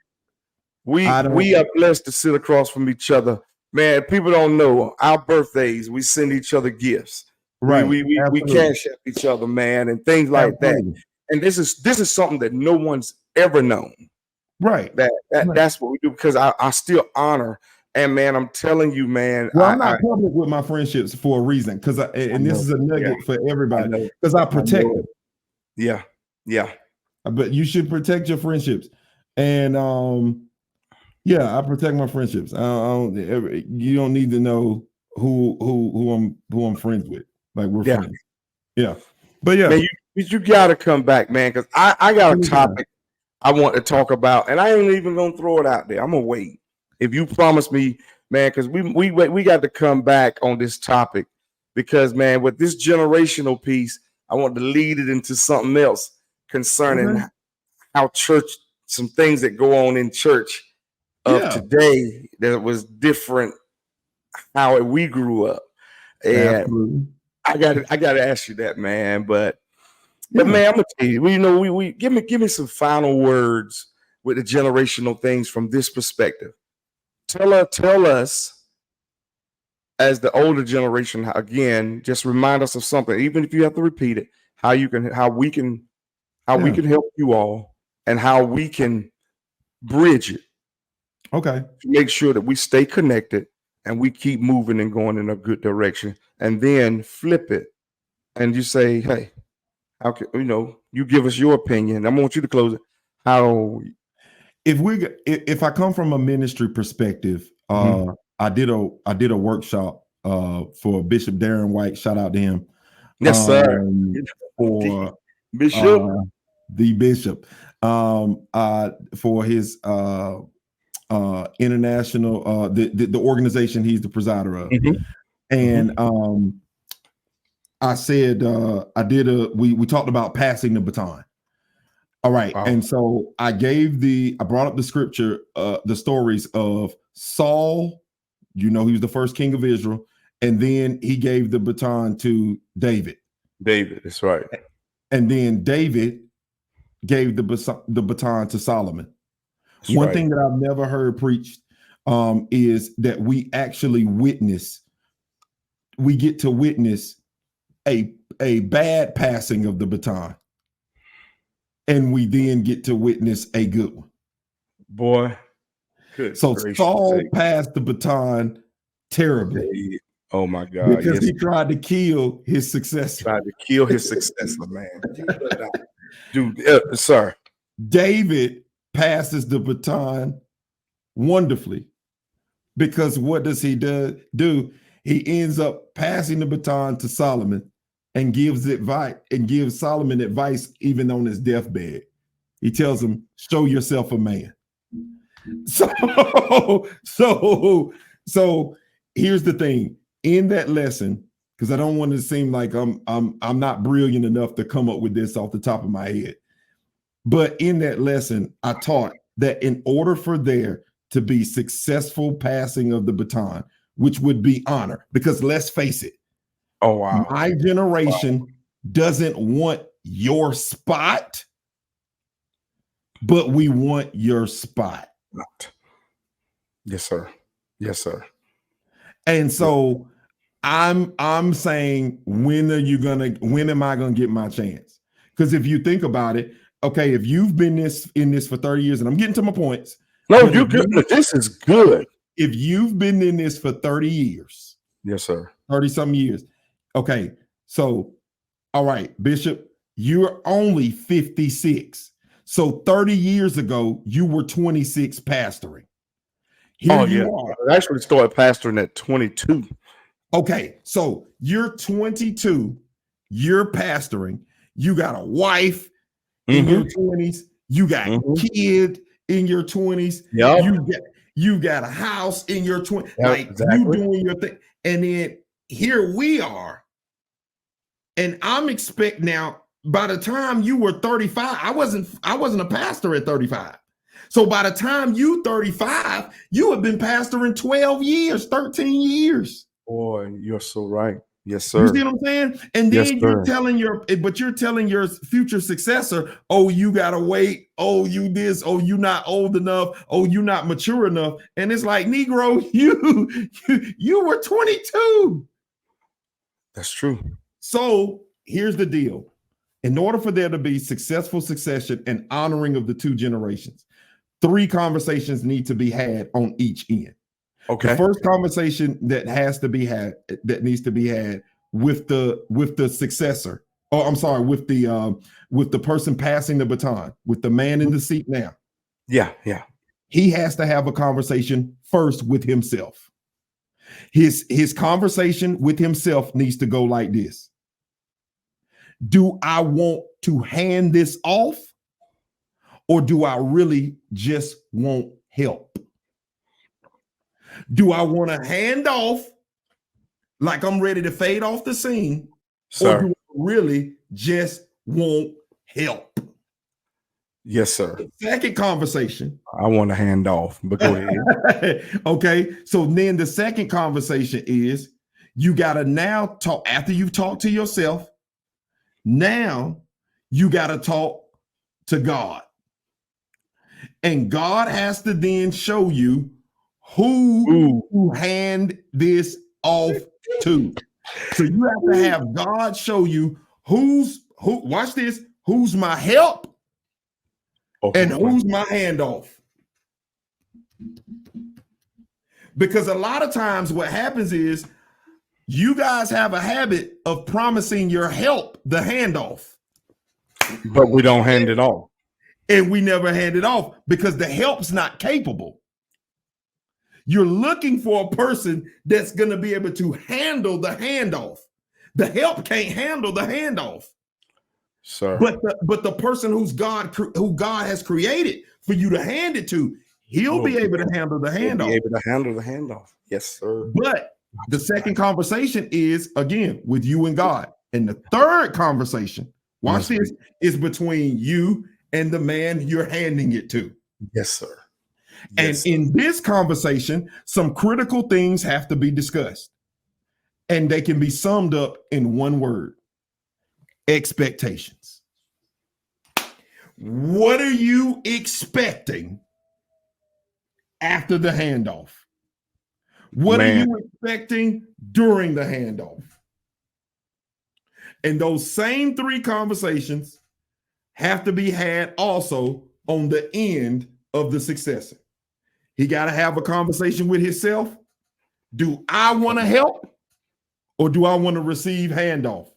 We are blessed to sit across from each other. Man, people don't know our birthdays. We send each other gifts. Right. We Absolutely. cash app each other, man, and things like that. Absolutely. And this is something that no one's ever known. Right. Right. That's what we do because I still honor. And man, I'm telling you, man. Well, I'm not public with my friendships for a reason, because this is a nugget for everybody, because I protect them. Yeah, yeah. But you should protect your friendships, and yeah, I protect my friendships. You don't need to know who I'm friends with. Like, we're friends. Yeah, but yeah, man, you got to come back, man, because I got a topic I want to talk about, and I ain't even gonna throw it out there. I'm gonna wait. If you promise me, man, because we got to come back on this topic, because man, with this generational piece, I want to lead it into something else concerning how church, some things that go on in church of today that was different how we grew up. And absolutely. I got to ask you that, man. But man, I'm gonna tell you, we give me some final words with the generational things from this perspective. Tell us, as the older generation, again, just remind us of something, even if you have to repeat it, how we can help you all, and how we can bridge it. Okay. To make sure that we stay connected and we keep moving and going in a good direction, and then flip it and you say, hey, how can you give us your opinion? I want you to close it. How if I come from a ministry perspective, I did a workshop for Bishop Darren White. Shout out to him. Yes, sir. For Bishop, the bishop, for his international the organization he's the presider of. And I said we talked about passing the baton. All right. Wow. And so I brought up the scripture, the stories of Saul. He was the first king of Israel, and then he gave the baton to David. That's right. And then David gave the baton to Solomon. That's One thing that I've never heard preached is that we actually get to witness a bad passing of the baton, and we then get to witness a good one. Boy, good. So Saul passed the baton terribly. Oh my God! Because he tried to kill his successor. Man. Dude, sir. David passes the baton wonderfully, because what does he do? He ends up passing the baton to Solomon and gives Solomon advice even on his deathbed. He tells him, show yourself a man. So here's the thing. In that lesson, because I don't want to seem like I'm not brilliant enough to come up with this off the top of my head. But in that lesson, I taught that in order for there to be successful passing of the baton, which would be honor, because let's face it, my generation doesn't want your spot, but we want your spot. Yes, sir. Yes, sir. And so I'm saying, when am I gonna get my chance? Because if you think about it, okay, if you've been in this for 30 years, and I'm getting to my points. No, you good. This is good. If you've been in this for 30 years. Yes, sir. 30 some years. Okay. So, all right, Bishop, you're only 56. So 30 years ago, you were 26 pastoring. Here you are. I actually started pastoring at 22. Okay, so you're 22, you're pastoring, you got a wife, in your 20s. You got kid in your 20s. Yep. You got a house in your 20s. Yep, like exactly. you doing your thing. And then here we are. And I'm expecting now, by the time you were 35, I wasn't a pastor at 35. So by the time you 35, you have been pastoring 12 years, 13 years. Boy, you're so right. Yes, sir. You see what I'm saying? And then Yes, you're telling your future successor, oh, you gotta wait, oh, you this, oh, you not old enough, oh, you not mature enough. And it's like, Negro, you were 22. That's true. So here's the deal. In order for there to be successful succession and honoring of the two generations, 3 conversations need to be had on each end. Okay. The first conversation that needs to be had with the successor. Oh, I'm sorry, with the person passing the baton, with the man in the seat now. Yeah. He has to have a conversation first with himself. His conversation with himself needs to go like this. Do I want to hand this off, or do I really just want help? Do I want to hand off like I'm ready to fade off the scene, or do I really just want help? Yes, sir. The second conversation. I want to hand off, but go ahead. Okay. So then the second conversation is you got to now talk after you've talked to yourself. Now you got to talk to God. And God has to then show you who to hand this off to. So you have to have God show you who, watch this, who's my help and who's my handoff. Because a lot of times what happens is you guys have a habit of promising your help the handoff. But we don't hand it off. And we never hand it off because the help's not capable. You're looking for a person that's going to be able to handle the handoff. The help can't handle the handoff. Sir. But the person who God has created for you to hand it to, he'll be able to handle the handoff. Be able to handle the handoff. Yes, sir. But the second conversation is, again, with you and God. And the third conversation, watch this, is between you and the man you're handing it to. Yes, sir. And in this conversation, some critical things have to be discussed. And they can be summed up in one word: expectations. What are you expecting after the handoff? What are you expecting during the handoff? And those same 3 conversations have to be had also on the end of the successor. He got to have a conversation with himself. Do I want to help, or do I want to receive handoff?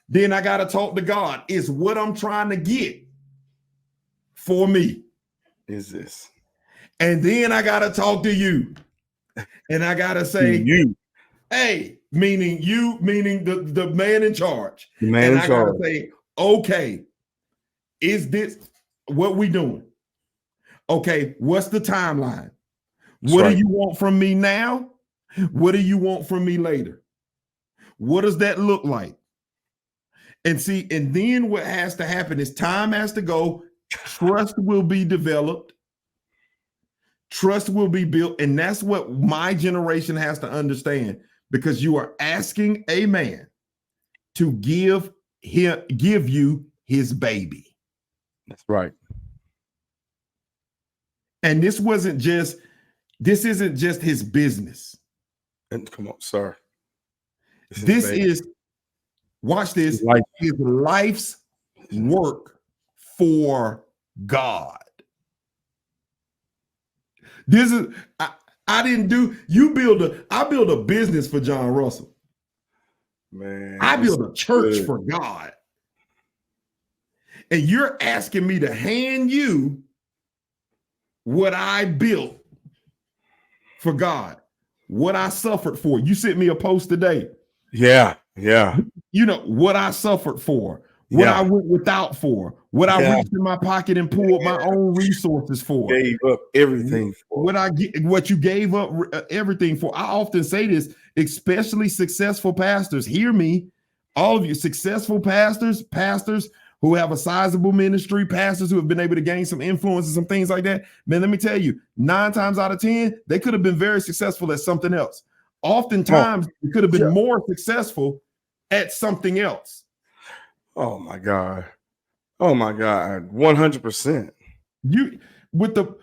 Then I got to talk to God. Is what I'm trying to get for me? Is this? And then I got to talk to you. And I got to say, you. Hey, meaning you, meaning the man in charge. The man in charge. I got to say, okay, is this what we doing? Okay, what's the timeline? What do you want from me now? What do you want from me later? What does that look like? And see, and then what has to happen is time has to go. Trust will be developed. Trust will be built. And that's what my generation has to understand, because you are asking a man to give you his baby. That's right. And this isn't just his business. And come on, sir. This is, watch this, his life's work for God. This is, I build a business for John Russell. Man, I build a church for God. And you're asking me to hand you what I built for God, what I suffered for. You sent me a post today. Yeah. You know what I suffered for, what I went without for, what I reached in my pocket and pulled my own resources for. Gave up everything for. What you gave up everything for. I often say this, especially successful pastors. Hear me, all of you successful pastors who have a sizable ministry, pastors who have been able to gain some influence and some things like that. Man, let me tell you, 9 times out of 10, they could have been very successful at something else. Oftentimes, they could have been more successful at something else. Oh my God. 100%. You with the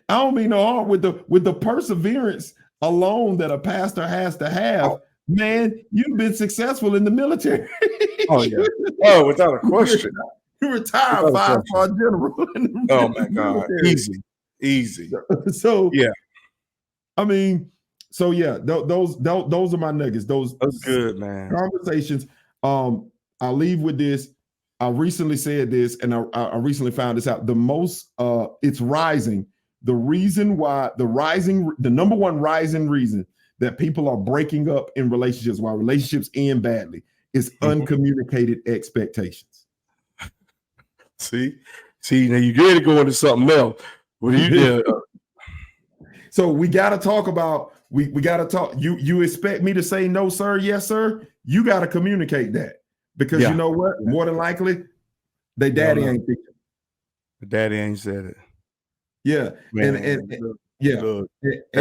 I don't mean no harm, with the perseverance alone that a pastor has to have, man, you've been successful in the military. Oh yeah. Oh, without a question. You retired 5-star general. Oh my God. Easy. So yeah. I mean, so yeah, those are my nuggets. That's good, man. Conversations. I'll leave with this. I recently said this, and I recently found this out. The most, it's rising. The reason why the number one rising reason that people are breaking up in relationships, why relationships end badly, is uncommunicated expectations. See, now you get to go into something else. What do you do? So we got to talk about. We got to talk. You expect me to say no, sir? Yes, sir. You got to communicate that. Because you know what? More than likely, they daddy ain't thinking. The daddy ain't said it. Yeah. Man, and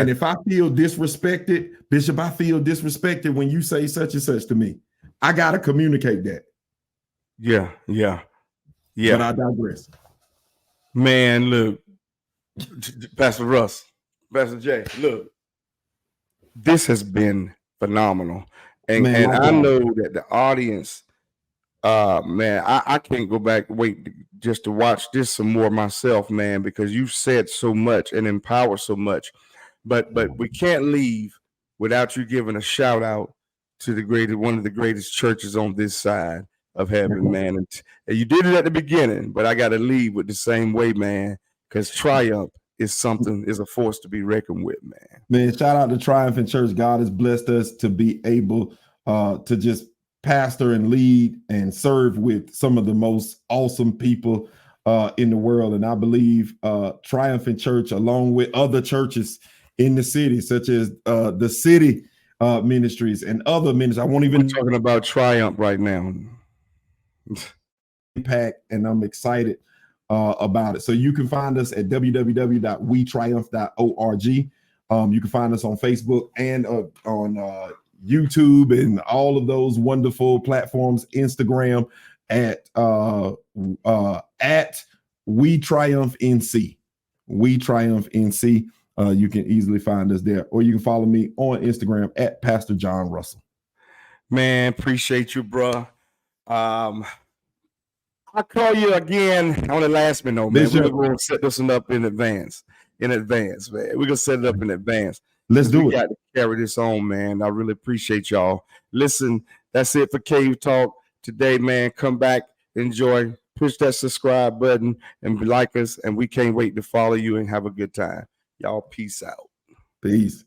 if I feel disrespected, Bishop, I feel disrespected when you say such and such to me. I gotta communicate that. Yeah. But I digress. Man, look, Pastor Russ, Pastor Jay, look, this has been phenomenal. And I know that the audience, man, I can't go back, wait just to watch this some more myself, man, because you've said so much and empowered so much. But we can't leave without you giving a shout out to one of the greatest churches on this side of heaven, man. And you did it at the beginning, but I got to leave with the same way, man, because Triumph is a force to be reckoned with, man. Man, shout out to Triumph and Church. God has blessed us to be able to just pastor and lead and serve with some of the most awesome people in the world. And I believe Triumph and Church, along with other churches in the city, such as the city ministries and other ministries. I won't even We're talking about Triumph right now. Impact, and I'm excited about it. So you can find us at www.wetriumph.org. You can find us on Facebook and on YouTube and all of those wonderful platforms, Instagram at We Triumph NC. We Triumph NC. You can easily find us there, or you can follow me on Instagram at Pastor John Russell. Man, appreciate you, bro. I'll call you again on the last minute, man. We're going to set this one up in advance, man. We're going to set it up in advance. Let's do it. We got to carry this on, man. I really appreciate y'all. Listen, that's it for Cavetalk today, man. Come back, enjoy, push that subscribe button, and like us. And we can't wait to follow you and have a good time. Y'all, peace out. Peace.